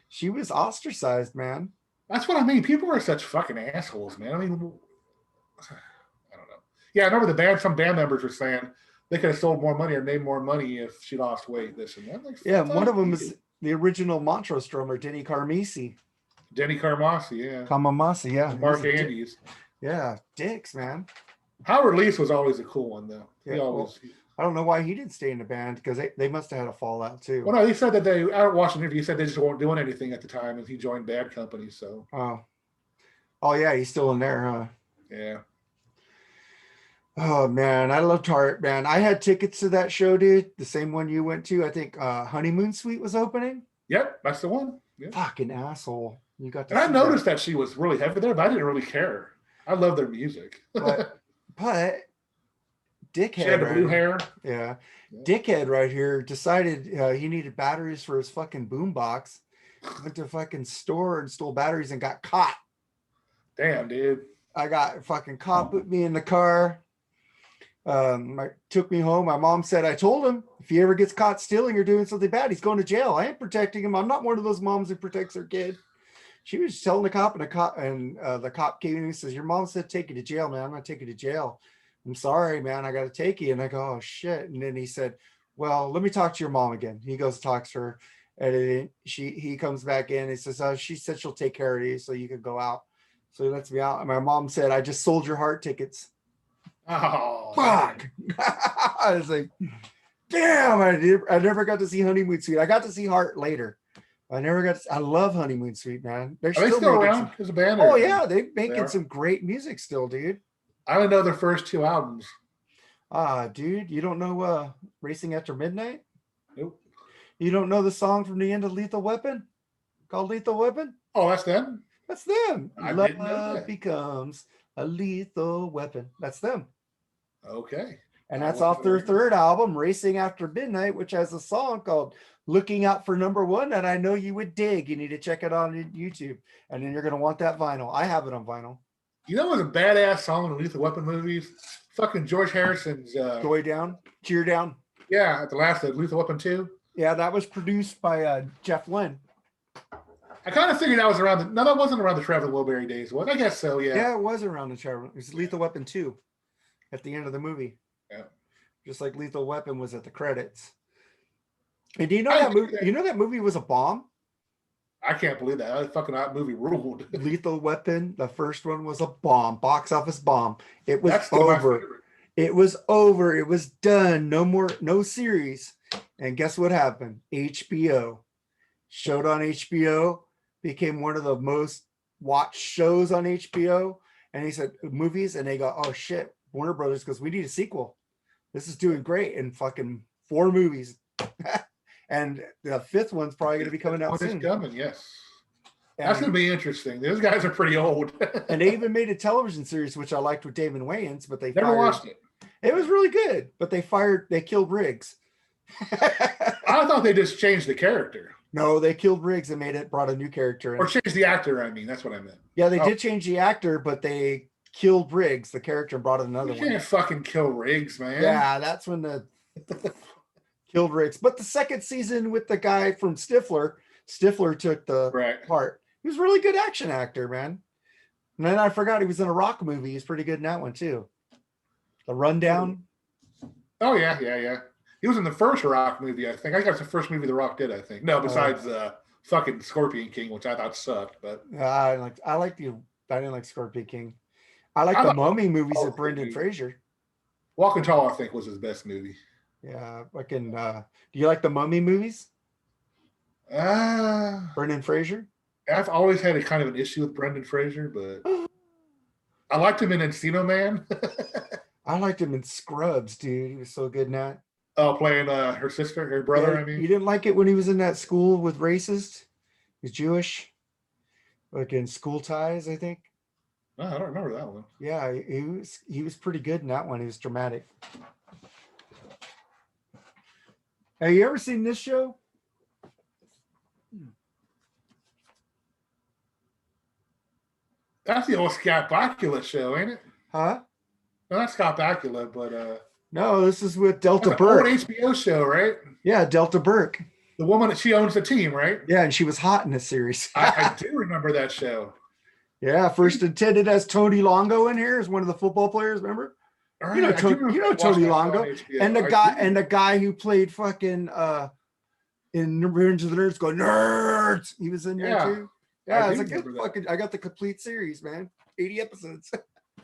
Speaker 1: she was ostracized, man.
Speaker 2: That's what I mean. People are such fucking assholes, man. I mean, I don't know. Yeah, I remember some band members were saying they could have sold more money or made more money if she lost weight, this and that. Like,
Speaker 1: yeah, one of them is the original Montrose drummer, Denny Carmasi.
Speaker 2: Denny Carmasi, yeah.
Speaker 1: Carmasi, yeah.
Speaker 2: Mark Andes.
Speaker 1: Yeah, dicks, man.
Speaker 2: Howard Leese was always a cool one, though.
Speaker 1: Yeah, I don't know why he didn't stay in the band, because they must have had a fallout too.
Speaker 2: Well, no, he said that I watched an interview. He said they just weren't doing anything at the time, and he joined Bad Company. So.
Speaker 1: Oh yeah, he's still in there, huh?
Speaker 2: Yeah.
Speaker 1: Oh man, I loved Heart, man. I had tickets to that show, dude. The same one you went to. I think Honeymoon Suite was opening.
Speaker 2: Yep, that's the one. Yep.
Speaker 1: Fucking asshole. You got to.
Speaker 2: And I noticed that she was really heavy there, but I didn't really care. I love their music.
Speaker 1: but dickhead.
Speaker 2: She had the blue hair.
Speaker 1: Yeah. Dickhead right here decided he needed batteries for his fucking boombox. Went to a fucking store and stole batteries and got caught.
Speaker 2: Damn, dude.
Speaker 1: I got fucking caught, put me in the car. Took me home. My mom said, I told him if he ever gets caught stealing or doing something bad, he's going to jail. I ain't protecting him. I'm not one of those moms who protects her kid. She was telling the cop, and the cop came in and says, your mom said take you to jail, man. I'm going to take you to jail. I'm sorry, man. I got to take you. And I go, oh shit. And then he said, well, let me talk to your mom again. He goes, talks to her, and he comes back in. He says, oh, she said she'll take care of you so you could go out. So he lets me out. And my mom said, I just sold your Heart tickets.
Speaker 2: Oh,
Speaker 1: fuck. I was like, damn, I never got to see Honeymoon Suite. I got to see Heart later. I love Honeymoon Suite, man.
Speaker 2: Are they still around as a band?
Speaker 1: Oh yeah, they're making some great music still, dude.
Speaker 2: I only know their first 2 albums.
Speaker 1: Dude, you don't know Racing After Midnight?
Speaker 2: Nope.
Speaker 1: You don't know the song from the end of Lethal Weapon called Lethal Weapon?
Speaker 2: Oh, that's them?
Speaker 1: That's them.
Speaker 2: I didn't know that.
Speaker 1: Becomes a lethal weapon. That's them.
Speaker 2: Okay.
Speaker 1: And that's off their third album, Racing After Midnight, which has a song called Looking Out for Number One that I know you would dig. You need to check it out on YouTube. And then you're going to want that vinyl. I have it on vinyl.
Speaker 2: You know what was a badass song in the Lethal Weapon movies? Fucking George Harrison's
Speaker 1: Joy Down, Cheer Down.
Speaker 2: Yeah, at the last of Lethal Weapon 2.
Speaker 1: Yeah, that was produced by Jeff Lynne.
Speaker 2: I kind of figured that was around that wasn't around the Traveling Wilbury days, was it? I guess so, yeah.
Speaker 1: Yeah, it was around the Traveling. It was Lethal Weapon 2 at the end of the movie.
Speaker 2: Yeah.
Speaker 1: Just like Lethal Weapon was at the credits. And do you know that movie? You know that movie was a bomb?
Speaker 2: I can't believe that. That fucking movie ruled.
Speaker 1: Lethal Weapon, the first one was a bomb, box office bomb. It was over. It was over. It was done. No more, no series. And guess what happened? HBO showed on HBO, became one of the most watched shows on HBO. And he said movies, and they go, oh shit, Warner Brothers goes, we need a sequel. This is doing great. And fucking 4 movies. And the 5th one's probably going to be coming out soon.
Speaker 2: It's coming, yes. That's going to be interesting. Those guys are pretty old.
Speaker 1: And they even made a television series, which I liked with Damon Wayans, but they
Speaker 2: never watched it.
Speaker 1: It was really good, but they killed Riggs.
Speaker 2: I thought they just changed the character.
Speaker 1: No, they killed Riggs and brought a new character in.
Speaker 2: Or changed the actor, I mean. That's what I meant.
Speaker 1: Yeah, they did change the actor, but they killed Riggs, the character, and brought in another one.
Speaker 2: You can't fucking kill Riggs, man.
Speaker 1: Yeah, that's when the killed Riggs. But the second season with the guy from Stifler Stifler took the
Speaker 2: Right.
Speaker 1: part. He was a really good action actor, man. And then I forgot he was in a Rock movie. He's pretty good in that one too. The Rundown.
Speaker 2: Oh yeah. He was in the first Rock movie, I think. I think that's the first movie The Rock did, I think. No, besides fucking Scorpion King, which I thought sucked. But
Speaker 1: I didn't like Scorpion King. I like
Speaker 2: I
Speaker 1: the
Speaker 2: thought
Speaker 1: Mummy movies
Speaker 2: Walking
Speaker 1: with Brendan
Speaker 2: Tall
Speaker 1: Fraser.
Speaker 2: Walking Tall, I think, was his best movie.
Speaker 1: Yeah, fucking. Do you like the Mummy movies?
Speaker 2: Uh,
Speaker 1: Brendan Fraser.
Speaker 2: I've always had a kind of an issue with Brendan Fraser, but I liked him in Encino Man.
Speaker 1: I liked him in Scrubs, dude. He was so good in that.
Speaker 2: Oh, playing her brother,
Speaker 1: Yeah,
Speaker 2: I mean.
Speaker 1: you didn't like it when he was in that school with racist. He's Jewish, like in School Ties, I think.
Speaker 2: Oh, I don't remember that one.
Speaker 1: Yeah, he was pretty good in that one. He was dramatic. Have you ever seen this show?
Speaker 2: That's the old Scott Bakula show, ain't it?
Speaker 1: Huh?
Speaker 2: No, not Scott Bakula, but
Speaker 1: No, this is with
Speaker 2: that's
Speaker 1: Delta
Speaker 2: an old
Speaker 1: Burke.
Speaker 2: HBO show, right?
Speaker 1: Yeah, Delta Burke.
Speaker 2: The woman that she owns the team, right?
Speaker 1: Yeah, and she was hot in this series.
Speaker 2: I do remember that show.
Speaker 1: Yeah, first intended as Tony Longo in here as one of the football players. Remember?
Speaker 2: All
Speaker 1: You know,
Speaker 2: right, I do remember
Speaker 1: you know
Speaker 2: watching
Speaker 1: Tony
Speaker 2: that show on
Speaker 1: Longo,
Speaker 2: HBO.
Speaker 1: and the guy who played fucking in Revenge of the Nerds, go nerds. He was in there
Speaker 2: Yeah,
Speaker 1: too. Yeah,
Speaker 2: I
Speaker 1: it's
Speaker 2: do
Speaker 1: a good
Speaker 2: remember that.
Speaker 1: fucking. I got the complete series, man. 80 episodes.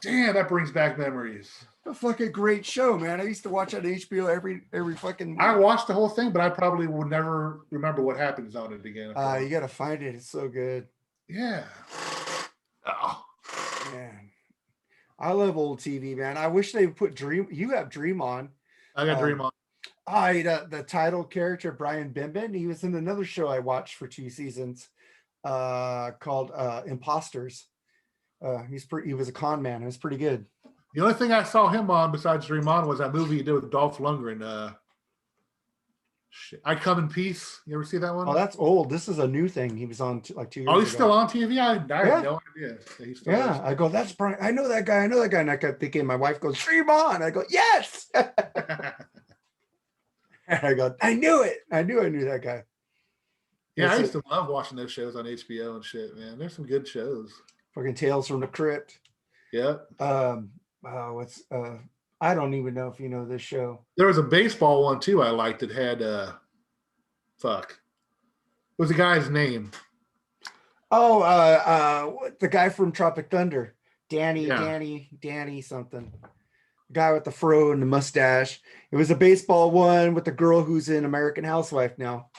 Speaker 2: Damn, that brings back memories.
Speaker 1: A fucking great show, man. I used to watch it on HBO every fucking week.
Speaker 2: I watched the whole thing, but I probably would never remember what happens on it again.
Speaker 1: You gotta find it. It's so good.
Speaker 2: Yeah. Oh.
Speaker 1: Man. I love old TV, man. I wish they would put Dream. You have Dream on.
Speaker 2: I got Dream on.
Speaker 1: The title character, Brian Bimbin, he was in another show I watched for 2 seasons called Imposters. He was a con man. It was pretty good.
Speaker 2: The only thing I saw him on besides Dream On was that movie he did with Dolph Lundgren. I Come in Peace. You ever see that one?
Speaker 1: Oh, that's old. This is a new thing. He was on like 2 years
Speaker 2: Oh,
Speaker 1: ago.
Speaker 2: he's still on TV? I had no idea.
Speaker 1: Yeah, I go, that's Brian. I know that guy. And I kept thinking, my wife goes, Dream On. I go, yes. And I go, I knew it. I knew that guy.
Speaker 2: Yeah, I used to love watching those shows on HBO and shit, man. There's some good shows.
Speaker 1: Fucking Tales from the Crypt.
Speaker 2: Yeah.
Speaker 1: I don't even know if you know this show.
Speaker 2: There was a baseball one too I liked that had what was the guy's name?
Speaker 1: The guy from Tropic Thunder. Danny something. The guy with the fro and the mustache. It was a baseball one with the girl who's in American Housewife now.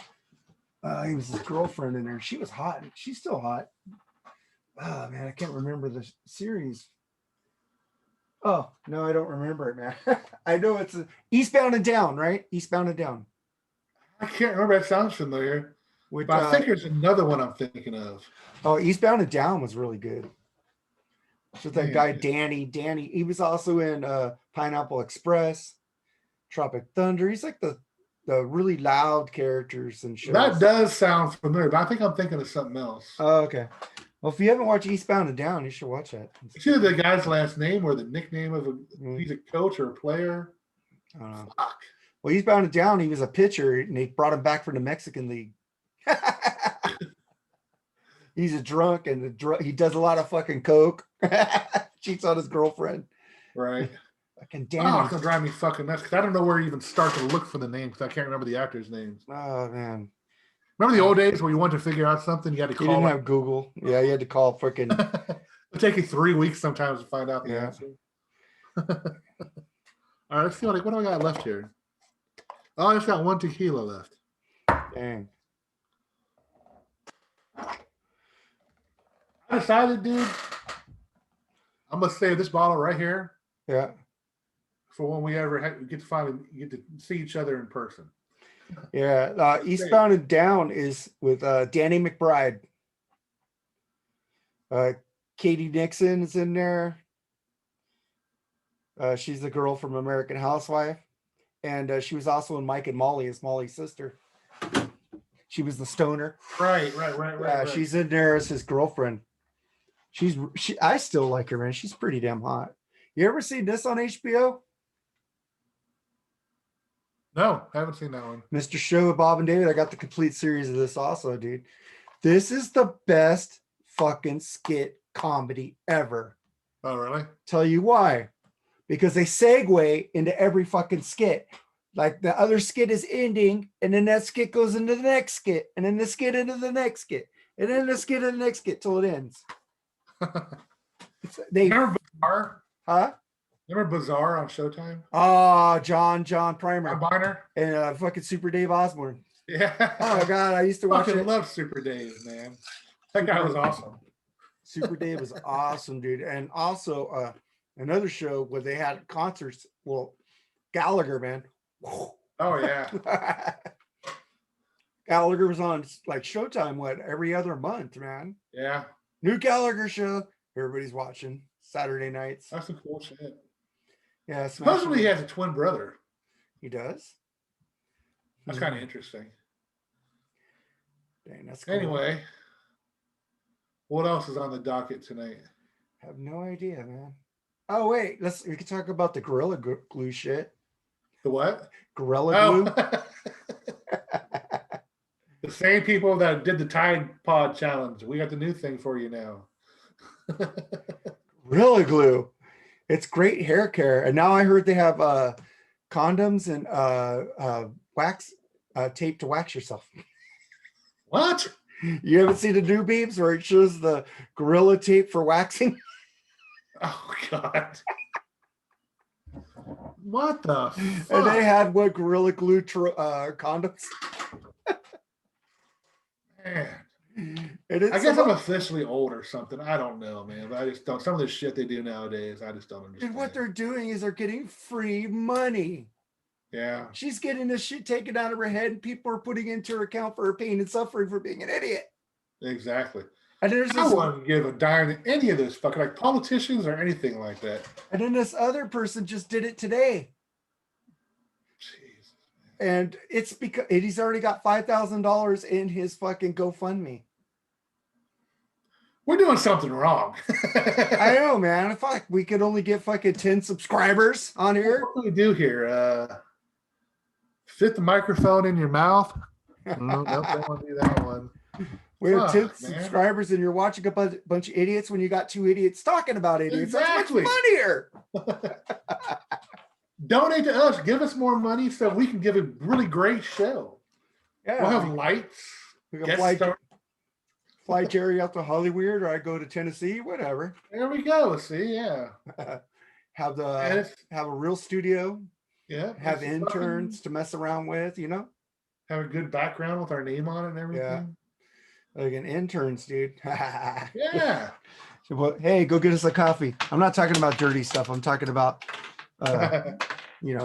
Speaker 1: He was his girlfriend in there. She was hot. She's still hot. Oh man, I can't remember the series. Oh no, I don't remember it, man. I know it's Eastbound and Down, right? Eastbound and Down.
Speaker 2: I can't remember. That sounds familiar. But I think there's another one I'm thinking of.
Speaker 1: Oh, Eastbound and Down was really good. So that guy Danny, he was also in Pineapple Express, Tropic Thunder. He's like the really loud characters and shows.
Speaker 2: That does sound familiar, but I think I'm thinking of something else.
Speaker 1: Oh, okay. Well, if you haven't watched Eastbound and Down, you should watch that.
Speaker 2: It's either the guy's last name or the nickname of he's a coach or a player.
Speaker 1: I don't know. Fuck. Well, Eastbound and Down, he was a pitcher, and they brought him back from the Mexican League. He's a drunk, and he does a lot of fucking coke. Cheats on his girlfriend.
Speaker 2: Right.
Speaker 1: Fucking damn.
Speaker 2: Oh, it's gonna drive me fucking nuts because I don't know where to even start to look for the name because I can't remember the actors' names.
Speaker 1: Oh man.
Speaker 2: Remember the old days where you wanted to figure out something, you had to call.
Speaker 1: You didn't have Google. Yeah, you had to call freaking.
Speaker 2: It'd take you 3 weeks sometimes to find out the answer. All right, let's see what do I got left here. Oh, I just got 1 tequila left.
Speaker 1: Dang.
Speaker 2: I decided, dude, I'm gonna save this bottle right here.
Speaker 1: Yeah.
Speaker 2: For when we ever get to see each other in person.
Speaker 1: Yeah. Eastbound and Down is with Danny McBride. Katie Nixon is in there. She's the girl from American Housewife. And she was also in Mike and Molly as Molly's sister. She was the stoner.
Speaker 2: Right.
Speaker 1: She's in there as his girlfriend. I still like her, man. She's pretty damn hot. You ever seen this on HBO?
Speaker 2: No, haven't seen that one.
Speaker 1: Mr. Show with Bob and David. I got the complete series of this also, dude. This is the best fucking skit comedy ever.
Speaker 2: Oh, really?
Speaker 1: Tell you why. Because they segue into every fucking skit. Like the other skit is ending, and then that skit goes into the next skit, and then the skit into the next skit, and then the skit into the next skit till it ends.
Speaker 2: Remember Bizarre?
Speaker 1: Huh?
Speaker 2: Remember Bizarre on Showtime?
Speaker 1: Oh, John Primer.
Speaker 2: John Biner?
Speaker 1: And fucking Super Dave Osborne.
Speaker 2: Yeah.
Speaker 1: Oh my God, I used to watch it.
Speaker 2: I love Super Dave, man. That guy was awesome.
Speaker 1: Super Dave was awesome, dude. And also another show where they had concerts. Well, Gallagher, man.
Speaker 2: Oh yeah.
Speaker 1: Gallagher was on like Showtime, every other month, man.
Speaker 2: Yeah.
Speaker 1: New Gallagher show. Everybody's watching Saturday nights.
Speaker 2: That's some cool shit.
Speaker 1: Yeah.
Speaker 2: Supposedly he has a twin brother.
Speaker 1: He does?
Speaker 2: That's kind of interesting.
Speaker 1: Dang, that's cool.
Speaker 2: Anyway, what else is on the docket tonight?
Speaker 1: I have no idea, man. Oh wait, we can talk about the Gorilla Glue shit.
Speaker 2: The what?
Speaker 1: Gorilla Glue.
Speaker 2: The same people that did the Tide Pod challenge. We got the new thing for you now.
Speaker 1: Gorilla Glue. It's great hair care. And now I heard they have condoms and wax tape to wax yourself.
Speaker 2: What?
Speaker 1: You haven't seen the new beams where it shows the Gorilla tape for waxing?
Speaker 2: Oh God. What the fuck?
Speaker 1: And they had Gorilla Glue condoms.
Speaker 2: Man.
Speaker 1: I
Speaker 2: guess I'm officially old or something. I don't know, man. But I just don't. Some of the shit they do nowadays, I just don't understand.
Speaker 1: And what they're doing is they're getting free money.
Speaker 2: Yeah.
Speaker 1: She's getting this shit taken out of her head, and people are putting into her account for her pain and suffering for being an idiot.
Speaker 2: Exactly.
Speaker 1: And
Speaker 2: I wouldn't give a darn to any of this fucking like politicians or anything like that.
Speaker 1: And then this other person just did it today.
Speaker 2: Jesus.
Speaker 1: And it's because he's already got $5,000 in his fucking GoFundMe.
Speaker 2: We're doing something wrong.
Speaker 1: I know, man. Fuck, we could only get fucking 10 subscribers on here.
Speaker 2: What do we do here? Fit the microphone in your mouth? No, don't want to do that one.
Speaker 1: We have 10 subscribers, and you're watching a bunch of idiots when you got two idiots talking about idiots.
Speaker 2: Exactly.
Speaker 1: That's much funnier.
Speaker 2: Donate to us. Give us more money so we can give a really great show.
Speaker 1: Yeah.
Speaker 2: We'll have lights.
Speaker 1: We can fly Jerry out to Hollywood, or I go to Tennessee, whatever.
Speaker 2: There we go. See, yeah.
Speaker 1: have a real studio.
Speaker 2: Yeah.
Speaker 1: Have interns to mess around with, you know.
Speaker 2: Have a good background with our name on it and everything.
Speaker 1: Yeah. Like an interns, dude.
Speaker 2: Yeah.
Speaker 1: So, well, hey, go get us a coffee. I'm not talking about dirty stuff. I'm talking about,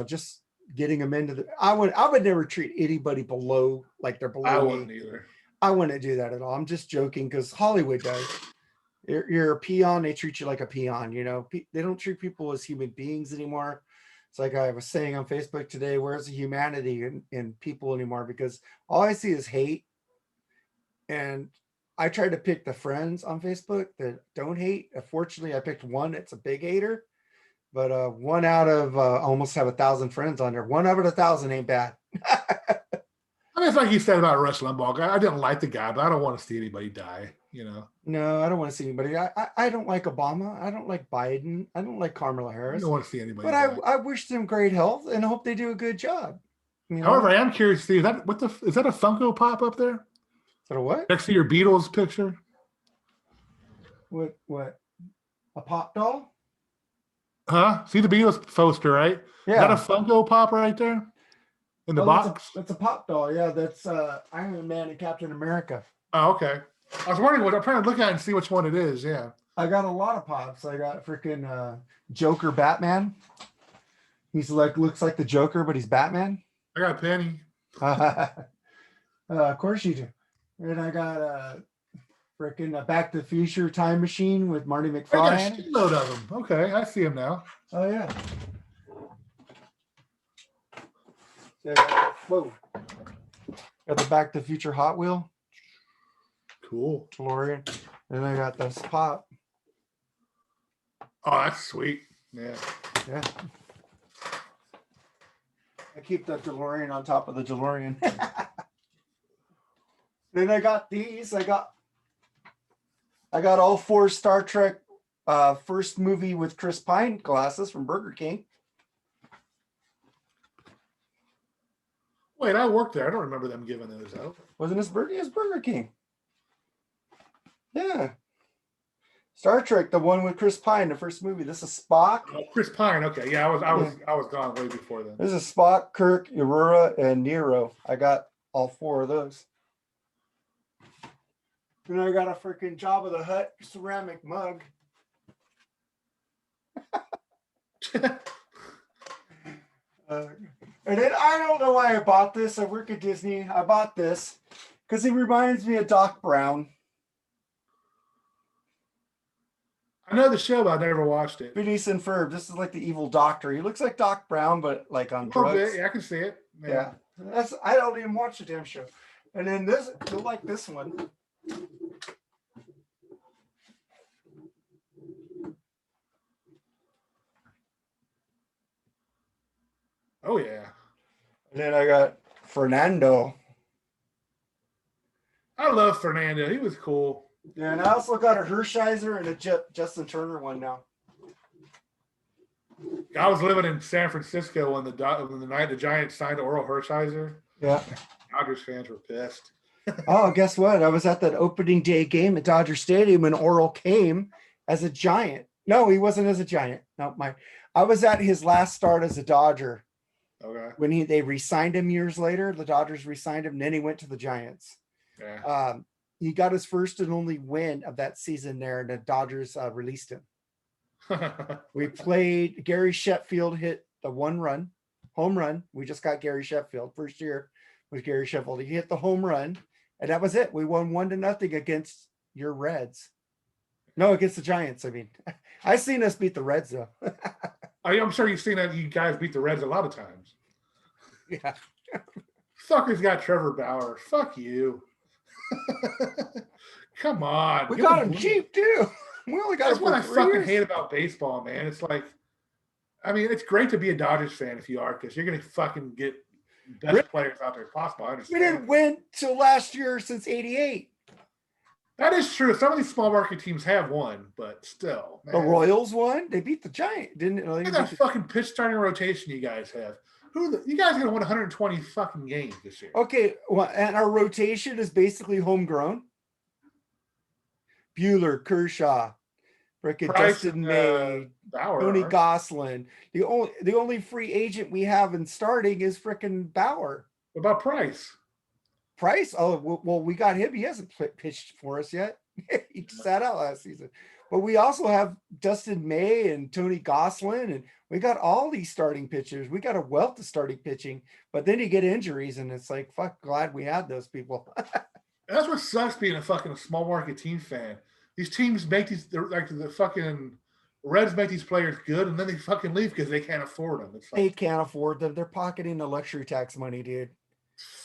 Speaker 1: just getting them into the. I would never treat anybody below like they're below.
Speaker 2: I wouldn't either.
Speaker 1: I wouldn't do that at all. I'm just joking because Hollywood does. You're a peon. They treat you like a peon. You know, they don't treat people as human beings anymore. It's like I was saying on Facebook today, where's the humanity in people anymore? Because all I see is hate. And I try to pick the friends on Facebook that don't hate. Unfortunately, I picked one that's a big hater. But one out of almost have 1,000 friends on there. 1 out of 1,000 ain't bad.
Speaker 2: I mean, it's like you said about Rush Limbaugh. I didn't like the guy, but I don't want to see anybody die, you know?
Speaker 1: No, I don't want to see anybody. I don't like Obama. I don't like Biden. I don't like Kamala Harris.
Speaker 2: I don't want to see anybody
Speaker 1: but
Speaker 2: die.
Speaker 1: I wish them great health and hope they do a good job. You know?
Speaker 2: However, I am curious to see, is that a Funko Pop up there?
Speaker 1: Is that a what?
Speaker 2: Next to your Beatles picture?
Speaker 1: What? A pop doll?
Speaker 2: Huh? See the Beatles poster, right?
Speaker 1: Yeah.
Speaker 2: Is that a Funko Pop right there? In the box?
Speaker 1: That's a pop doll. Yeah, that's Iron Man and Captain America.
Speaker 2: Oh, okay. I was wondering I'm trying to look at it and see which one it is. Yeah.
Speaker 1: I got a lot of pops. I got freaking Joker Batman. He's looks like the Joker, but he's Batman.
Speaker 2: I got a penny.
Speaker 1: Of course you do. And I got freaking Back to the Future time machine with Marty McFly.
Speaker 2: I got a shitload of them. Okay, I see him now.
Speaker 1: Oh yeah. Whoa. Got the Back to the Future Hot Wheel.
Speaker 2: Cool.
Speaker 1: DeLorean. And I got this pop.
Speaker 2: Oh, that's sweet. Yeah.
Speaker 1: Yeah. I keep the DeLorean on top of the DeLorean. Then I got these. I got all 4 Star Trek first movie with Chris Pine glasses from Burger King.
Speaker 2: Wait, I worked there. I don't remember them giving those out.
Speaker 1: Wasn't his birthday? It was Burger King. Yeah. Star Trek, the one with Chris Pine, the first movie. This is Spock.
Speaker 2: Oh, Chris Pine. Okay, yeah, I was gone way before then.
Speaker 1: This is Spock, Kirk, Aurora, and Nero. I got all 4 of those. And I got a freaking Jabba the Hutt ceramic mug. And then I don't know why I bought this. I work at Disney. I bought this because he reminds me of Doc Brown.
Speaker 2: I know the show, but I never watched it.
Speaker 1: Phineas and Ferb. This is like the evil doctor. He looks like Doc Brown, but like on drugs.
Speaker 2: Bit. Yeah, I can see it.
Speaker 1: Yeah. I don't even watch the damn show. And then this, you'll like this one.
Speaker 2: Oh yeah.
Speaker 1: And then I got Fernando.
Speaker 2: I love Fernando. He was cool.
Speaker 1: Yeah, and I also got a Hershiser and a Justin Turner one now.
Speaker 2: I was living in San Francisco when the night the Giants signed Oral Hershiser.
Speaker 1: Yeah.
Speaker 2: Dodgers fans were pissed.
Speaker 1: Oh, guess what? I was at that opening day game at Dodger Stadium when Oral came as a Giant. No, he wasn't as a Giant. No, I was at his last start as a Dodger.
Speaker 2: Okay.
Speaker 1: When they re-signed him years later, the Dodgers re-signed him, and then he went to the Giants.
Speaker 2: Yeah.
Speaker 1: He got his first and only win of that season there, and the Dodgers released him. We played. Gary Sheffield hit the home run. We just got Gary Sheffield first year with Gary Sheffield. He hit the home run, and that was it. We won 1-0 against your Reds. No, against the Giants. I mean, I seen us beat the Reds though.
Speaker 2: I'm sure you've seen that you guys beat the Reds a lot of times.
Speaker 1: Yeah.
Speaker 2: Fuckers got Trevor Bauer. Fuck you. Come on.
Speaker 1: We got him cheap too. We only got.
Speaker 2: That's what I fucking hate about baseball, man. It's like, I mean, it's great to be a Dodgers fan if you are, because you're gonna fucking get best players out there as possible. I understand.
Speaker 1: We didn't win till last year since '88.
Speaker 2: That is true. Some of these small market teams have won, but still. Man.
Speaker 1: The Royals won. They beat the Giants, didn't it?
Speaker 2: Look at that fucking pitch starting rotation you guys have. You guys are gonna win 120 fucking games this year.
Speaker 1: Okay, well, and our rotation is basically homegrown. Bueller, Kershaw, frickin' Dustin May, Tony Gosselin. The only free agent we have in starting is frickin' Bauer.
Speaker 2: What about Price?
Speaker 1: Price? Oh, well, we got him. He hasn't pitched for us yet. He sat out last season. But we also have Dustin May and Tony Gosselin, and we got all these starting pitchers. We got a wealth of starting pitching, but then you get injuries, and it's like, fuck, glad we had those people.
Speaker 2: That's what sucks being a fucking small market team fan. These teams make the fucking Reds make these players good, and then they fucking leave because they can't afford them. It's like,
Speaker 1: they can't afford them. They're pocketing the luxury tax money, dude.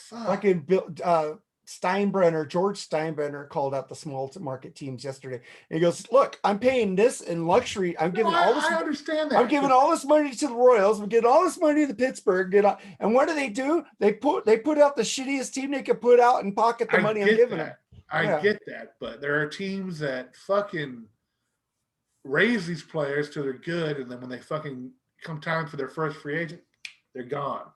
Speaker 2: Fuck.
Speaker 1: Fucking George Steinbrenner called out the small market teams yesterday. And he goes, "Look, I'm paying this in luxury. I
Speaker 2: understand that.
Speaker 1: I'm giving all this money to the Royals. We get all this money to Pittsburgh. And what do? They put out the shittiest team they could put out and pocket the money I'm giving them."
Speaker 2: I get that, but there are teams that fucking raise these players till they're good, and then when they fucking come time for their first free agent, they're gone.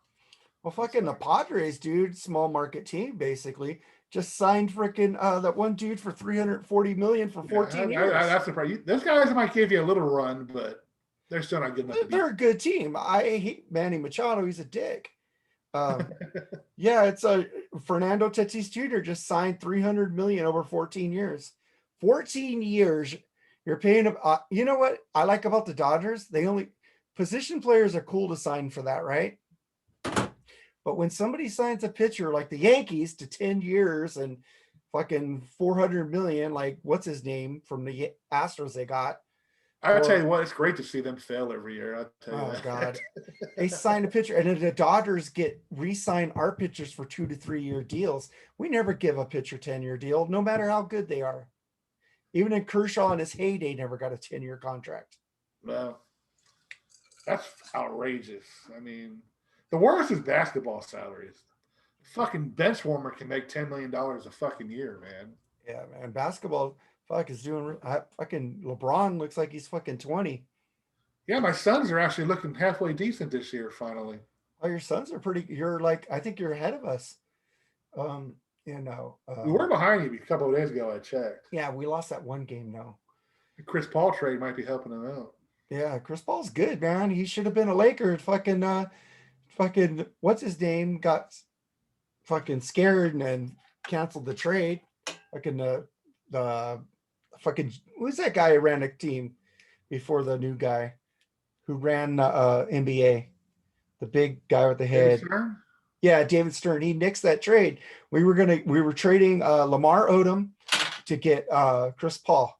Speaker 1: Well, fucking the Padres, dude, small market team, basically just signed freaking that one dude for $340 million for 14 years.
Speaker 2: That's the price. Those guys might give you a little run, but they're still not good enough.
Speaker 1: They're a good team. I hate Manny Machado. He's a dick. Yeah, it's Fernando Tatis Jr. just signed $300 million over 14 years. 14 years. You're paying him. You know what I like about the Dodgers? They only position players are cool to sign for that, right? But when somebody signs a pitcher like the Yankees to 10 years and fucking $400 million, like what's his name from the Astros they got.
Speaker 2: I'll tell you what, it's great to see them fail every year. I'll tell you that.
Speaker 1: God. They signed a pitcher, and then the Dodgers re-sign our pitchers for 2 to 3 year deals. We never give a pitcher 10-year deal, no matter how good they are. Even in Kershaw in his heyday, never got a 10-year contract.
Speaker 2: Well, that's outrageous. I mean, The worst is basketball salaries. Fucking bench warmer can make $10 million a fucking year, man.
Speaker 1: Yeah, man. Basketball, fuck, is doing. Fucking LeBron looks like he's fucking 20.
Speaker 2: Yeah, my Suns are actually looking halfway decent this year. Finally,
Speaker 1: Oh, your sons are pretty. You're like, I think you're ahead of us. You know.
Speaker 2: we were behind you a couple of days ago. I checked.
Speaker 1: Yeah, we lost that one game though.
Speaker 2: The Chris Paul trade might be helping them out.
Speaker 1: Yeah, Chris Paul's good, man. He should have been a Laker. Fucking, what's his name? Got fucking scared and then canceled the trade. Fucking the fucking who's that guy who ran the team before the new guy who ran NBA? The big guy with the head. Yeah, David Stern. He nixed that trade. We were trading Lamar Odom to get Chris Paul,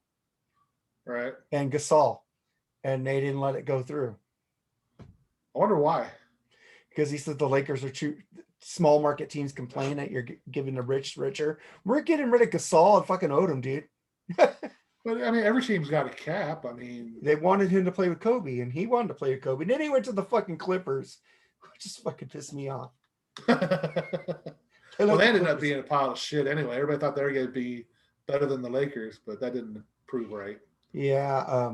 Speaker 2: right,
Speaker 1: and Gasol, and they didn't let it go through.
Speaker 2: I wonder why.
Speaker 1: Because he said the Lakers are too small market teams complain that you're giving the rich richer. We're getting rid of Gasol and fucking Odom, dude.
Speaker 2: But I mean, every team's got a cap. I mean,
Speaker 1: they wanted him to play with Kobe, and he wanted to play with Kobe. And then he went to the fucking Clippers, which just fucking pissed me off.
Speaker 2: Well, they ended up being a pile of shit anyway. Everybody thought they were going to be better than the Lakers, but that didn't prove right.
Speaker 1: Yeah,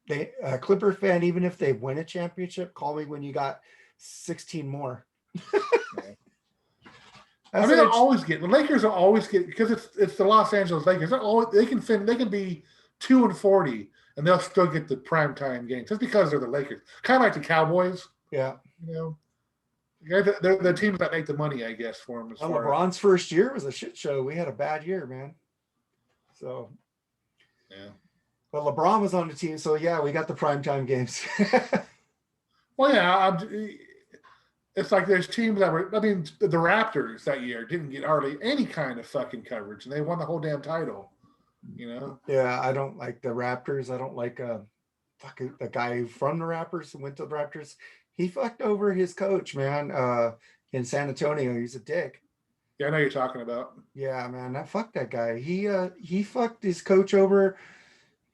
Speaker 1: they Clipper fan, even if they win a championship, call me when you got 16 more.
Speaker 2: Yeah. I mean, they'll always get the Lakers will always get because it's the Los Angeles Lakers. They can be 2-40 and they'll still get the primetime game just because they're the Lakers. Kind of like the Cowboys.
Speaker 1: Yeah,
Speaker 2: you know, they're the teams that make the money, I guess, for them.
Speaker 1: Well, LeBron's first year was a shit show. We had a bad year, man. So,
Speaker 2: yeah.
Speaker 1: But LeBron was on the team, so yeah, we got the primetime games.
Speaker 2: Well, yeah, it's like there's teams that were. I mean, the Raptors that year didn't get hardly any kind of fucking coverage, and they won the whole damn title. You know.
Speaker 1: Yeah, I don't like the Raptors. I don't like fucking the guy from the Raptors who went to the Raptors. He fucked over his coach, man. In San Antonio, he's a dick.
Speaker 2: Yeah, I know you're talking about.
Speaker 1: Yeah, man, fuck that guy. He fucked his coach over.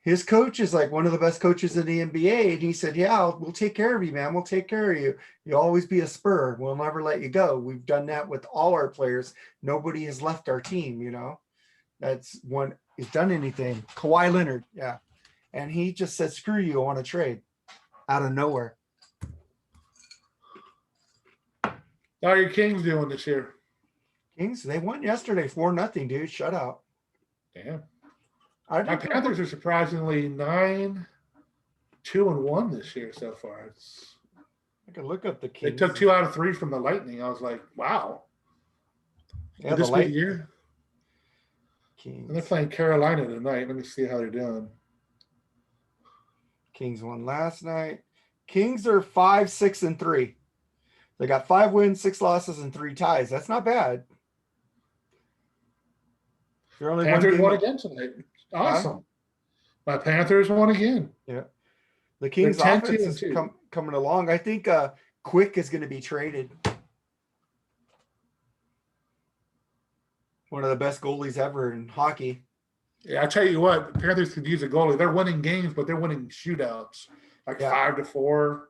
Speaker 1: His coach is like one of the best coaches in the NBA, and he said, "Yeah, we'll take care of you, man. We'll take care of you. You'll always be a Spur. We'll never let you go. We've done that with all our players. Nobody has left our team. You know, that's one has done anything." Kawhi Leonard, yeah, and he just said, "Screw you, I want to trade," out of nowhere.
Speaker 2: How are your Kings doing this year?
Speaker 1: Kings, they won yesterday 4-0, dude. Shut out.
Speaker 2: Damn. My Panthers are surprisingly 9-2-1 this year so far.
Speaker 1: I can look up the Kings.
Speaker 2: They took 2 out of 3 from the Lightning. I was like, wow.
Speaker 1: Yeah,
Speaker 2: Will this be the year?
Speaker 1: Kings.
Speaker 2: And they're playing Carolina tonight. Let me see how they're doing.
Speaker 1: Kings won last night. Kings are 5-6-3. They got 5 wins, 6 losses, and 3 ties. That's not bad. They're only
Speaker 2: Panthers won again tonight. Awesome. My Panthers won again.
Speaker 1: Yeah. The Kings offense is coming along. I think Quick is going to be traded. One of the best goalies ever in hockey.
Speaker 2: Yeah, I tell you what, the Panthers could use a goalie. They're winning games, but they're winning shootouts, like 5-4.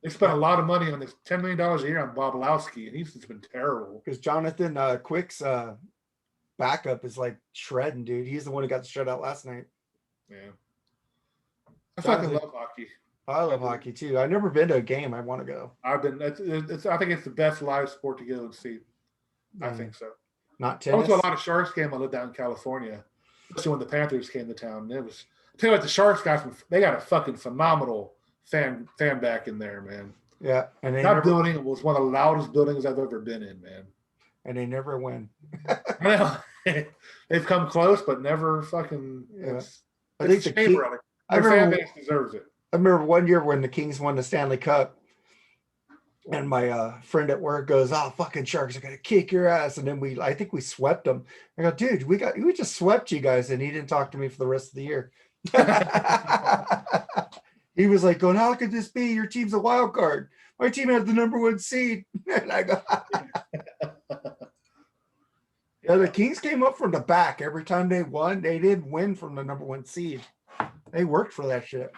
Speaker 2: They spent a lot of money on this $10 million a year on Bobolowski, and he's just been terrible.
Speaker 1: Because Jonathan Quick's backup is like shredding, dude. He's the one who got the shutout last night.
Speaker 2: Yeah. I fucking love hockey.
Speaker 1: I love hockey too. I've never been to a game. I want to go.
Speaker 2: I've been. I think it's the best live sport to go and see. I think so.
Speaker 1: Not tennis.
Speaker 2: I went to a lot of Sharks game. I lived down in California, especially when the Panthers came to town. It was. I tell you what, the Sharks they got a fucking phenomenal fan back in there, man.
Speaker 1: Yeah, and
Speaker 2: that building was one of the loudest buildings I've ever been in, man.
Speaker 1: And they never win.
Speaker 2: I know. They've come close, but never fucking.
Speaker 1: Yeah.
Speaker 2: I think the fan base deserves it.
Speaker 1: I remember one year when the Kings won the Stanley Cup, and my friend at work goes, "Oh, fucking Sharks are gonna kick your ass!" And then I think we swept them. I go, "Dude, we just swept you guys," and he didn't talk to me for the rest of the year. He was like, "Going, how could this be? Your team's a wild card. My team has the #1 seed." And I go, "Yeah, the Kings came up from the back every time they won. They did win from the #1 seed. They worked for that shit."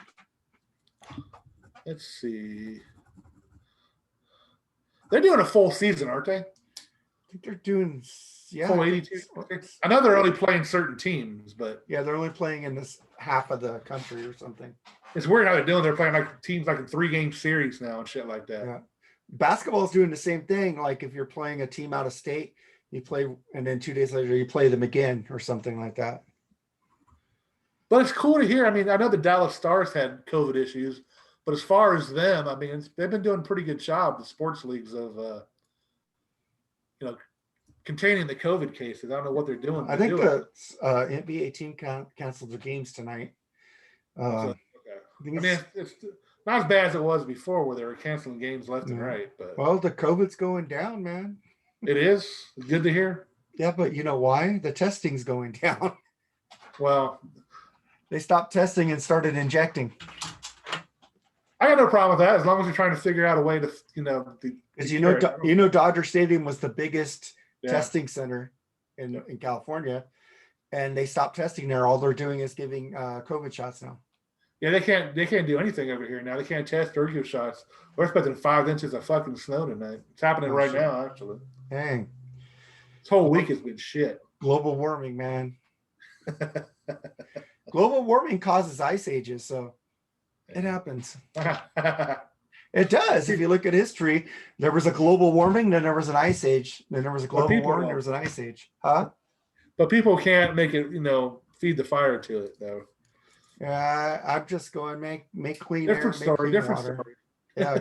Speaker 2: Let's see. They're doing a full season, aren't they?
Speaker 1: I think they're doing, yeah.
Speaker 2: Full 82. I know they're only playing certain teams, but
Speaker 1: yeah, they're only playing in this half of the country or something.
Speaker 2: it's weird how they're doing. They're playing like teams like in 3-game series now and shit like that.
Speaker 1: Yeah. Basketball is doing the same thing. Like if you're playing a team out of state, you play, and then 2 days later you play them again or something like that.
Speaker 2: But it's cool to hear. I mean, I know the Dallas Stars had COVID issues, but as far as them, I mean, they've been doing a pretty good job, the sports leagues, of containing the COVID cases. I don't know what they're doing.
Speaker 1: I think the NBA team canceled the games tonight.
Speaker 2: Okay. I mean, it's not as bad as it was before, where they were canceling games left and right. But
Speaker 1: well, the COVID's going down, man.
Speaker 2: It is. It's good to hear.
Speaker 1: Yeah, but you know why? The testing's going down.
Speaker 2: Well,
Speaker 1: they stopped testing and started injecting.
Speaker 2: I got no problem with that as long as you're trying to figure out a way to,
Speaker 1: because you know, Dodger Stadium was the biggest testing center in California, and they stopped testing there. All they're doing is giving COVID shots now.
Speaker 2: Yeah, they can't do anything over here now. They can't test or give shots. We're expecting 5 inches of fucking snow tonight. It's happening right now, actually.
Speaker 1: Dang.
Speaker 2: This whole week has been shit.
Speaker 1: Global warming, man. Global warming causes ice ages, so it happens. It does. If you look at history, there was a global warming, then there was an ice age, then there was a global warming, there was an ice age. Huh?
Speaker 2: But people can't make it, feed the fire to it, though.
Speaker 1: Yeah, I'm just going make clean
Speaker 2: different
Speaker 1: air.
Speaker 2: Story,
Speaker 1: clean
Speaker 2: different
Speaker 1: water.
Speaker 2: story.
Speaker 1: Yeah,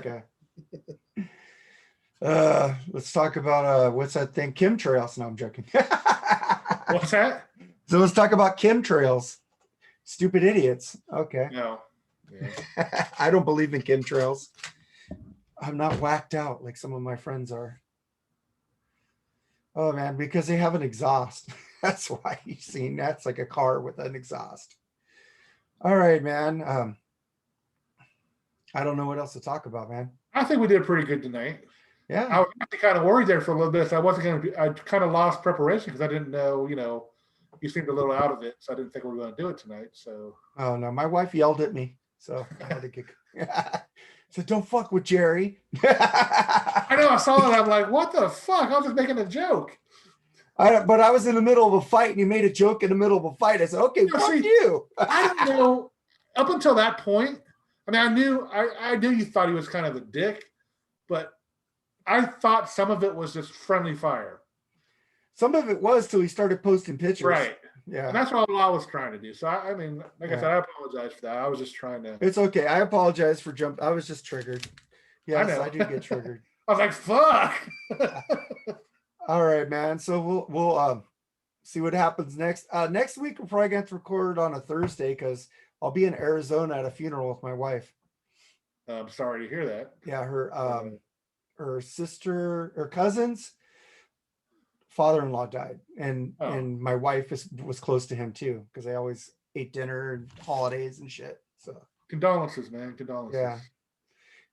Speaker 1: okay. Let's talk about what's that thing? Chemtrails. No, I'm joking.
Speaker 2: What's that?
Speaker 1: So let's talk about chemtrails. Stupid idiots. Okay.
Speaker 2: No. Yeah.
Speaker 1: I don't believe in chemtrails. I'm not whacked out like some of my friends are. Oh man, because they have an exhaust. That's why you've seen that's like a car with an exhaust. All right, man. I don't know what else to talk about, man.
Speaker 2: I think we did pretty good tonight.
Speaker 1: Yeah.
Speaker 2: I was actually kind of worried there for a little bit. So I kind of lost preparation because I didn't know, you seemed a little out of it. So I didn't think we were going to do it tonight. So.
Speaker 1: Oh no, my wife yelled at me. So I had to get so don't fuck with Jerry.
Speaker 2: I know, I saw that. I'm like, what the fuck? I was just making a joke.
Speaker 1: But I was in the middle of a fight and you made a joke in the middle of a fight. I said, okay, fuck you.
Speaker 2: I don't know. Up until that point, I mean, I knew you thought he was kind of a dick, but I thought some of it was just friendly fire.
Speaker 1: Some of it was till he started posting pictures.
Speaker 2: Right.
Speaker 1: Yeah.
Speaker 2: And that's all I was trying to do. So, I mean, like I said, I apologize for that. I was just trying to.
Speaker 1: It's okay. I apologize for jumping. I was just triggered. Yes, I do get triggered.
Speaker 2: I was like, fuck.
Speaker 1: All right, man. So we'll see what happens next. Next week, we're probably going to record on a Thursday because I'll be in Arizona at a funeral with my wife.
Speaker 2: I'm sorry to hear that.
Speaker 1: Yeah, her sister, her cousin's father-in-law died, and my wife was close to him too because they always ate dinner and holidays and shit. So
Speaker 2: condolences, man. Condolences.
Speaker 1: Yeah,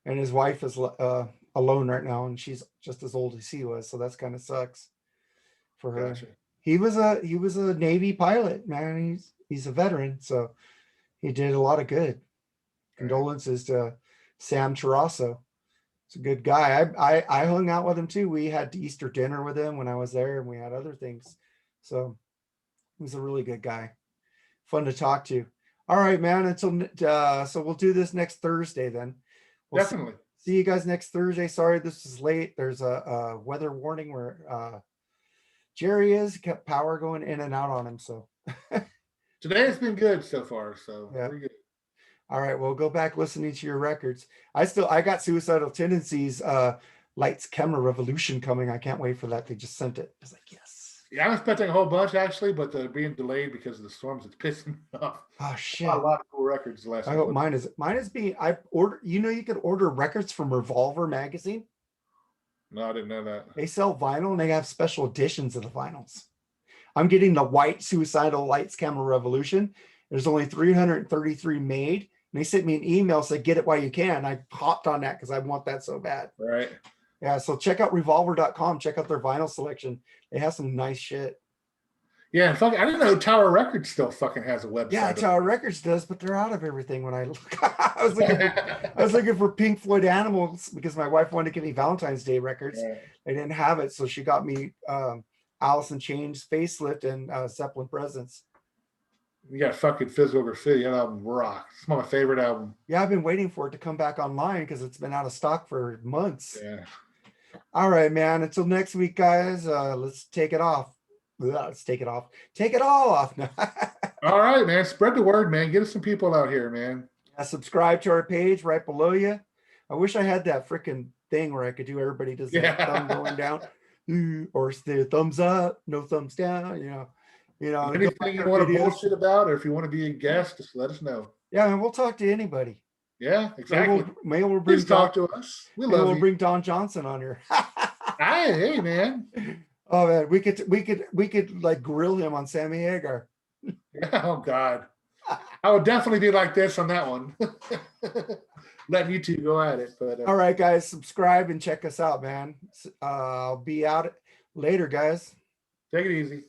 Speaker 1: and his wife is alone right now, and she's just as old as he was, so that's kind of sucks for her.
Speaker 2: Gotcha.
Speaker 1: He was a Navy pilot, man. He's a veteran, so he did a lot of good. Right. Condolences to Sam Chirasso. It's a good guy. I hung out with him too. We had Easter dinner with him when I was there, and we had other things. So he's a really good guy. Fun to talk to. All right, man. So we'll do this next Thursday then.
Speaker 2: Definitely.
Speaker 1: See you guys next Thursday. Sorry this is late. There's a weather warning where Jerry kept power going in and out on him. So
Speaker 2: today has been good so far. So
Speaker 1: yeah.
Speaker 2: Pretty good.
Speaker 1: All right, well, go back listening to your records. I got Suicidal Tendencies, Lights Camera Revolution coming. I can't wait for that. They just sent it. I was like, yes.
Speaker 2: Yeah, I'm expecting a whole bunch actually, but they're being delayed because of the storms. It's pissing me off.
Speaker 1: Oh shit!
Speaker 2: A lot of cool records last.
Speaker 1: I hope mine is being. I order. You could order records from Revolver magazine.
Speaker 2: No, I didn't know that. They
Speaker 1: sell vinyl and they have special editions of the vinyls. I'm getting the white Suicidal Lights Camera Revolution. There's only 333 made. And they sent me an email, said, get it while you can. I hopped on that because I want that so bad.
Speaker 2: Right.
Speaker 1: Yeah, so check out revolver.com. Check out their vinyl selection. They have some nice shit.
Speaker 2: Yeah, and fuck, I didn't know Tower Records still fucking has a website.
Speaker 1: Yeah, Tower Records does, but they're out of everything. When I look, I was looking for Pink Floyd Animals because my wife wanted to give me Valentine's Day records.
Speaker 2: Right.
Speaker 1: They didn't have it, so she got me Alice in Chains Facelift and Zeppelin Presents.
Speaker 2: You got fucking Physical Graffiti. That album rocks. It's my favorite album.
Speaker 1: Yeah, I've been waiting for it to come back online because it's been out of stock for months.
Speaker 2: Yeah.
Speaker 1: All right, man. Until next week, guys. Let's take it off. Let's take it off. Take it all off.
Speaker 2: All right, man. Spread the word, man. Get us some people out here, man.
Speaker 1: Subscribe to our page right below you. I wish I had that freaking thing where I could do everybody does that thumb going down, or the thumbs up, no thumbs down.
Speaker 2: Anything you want to bullshit about, or if you want to be a guest, just let us know.
Speaker 1: Yeah, and we'll talk to anybody.
Speaker 2: Yeah, exactly.
Speaker 1: Maybe we'll bring
Speaker 2: Please talk to us. We love
Speaker 1: we'll
Speaker 2: you.
Speaker 1: bring Don Johnson on here.
Speaker 2: Hey, man.
Speaker 1: Oh man, we could like grill him on Sammy Hagar.
Speaker 2: Oh God, I would definitely be like this on that one. Letting you two go at it. But
Speaker 1: all right, guys, subscribe and check us out, man. I'll be out later, guys.
Speaker 2: Take it easy.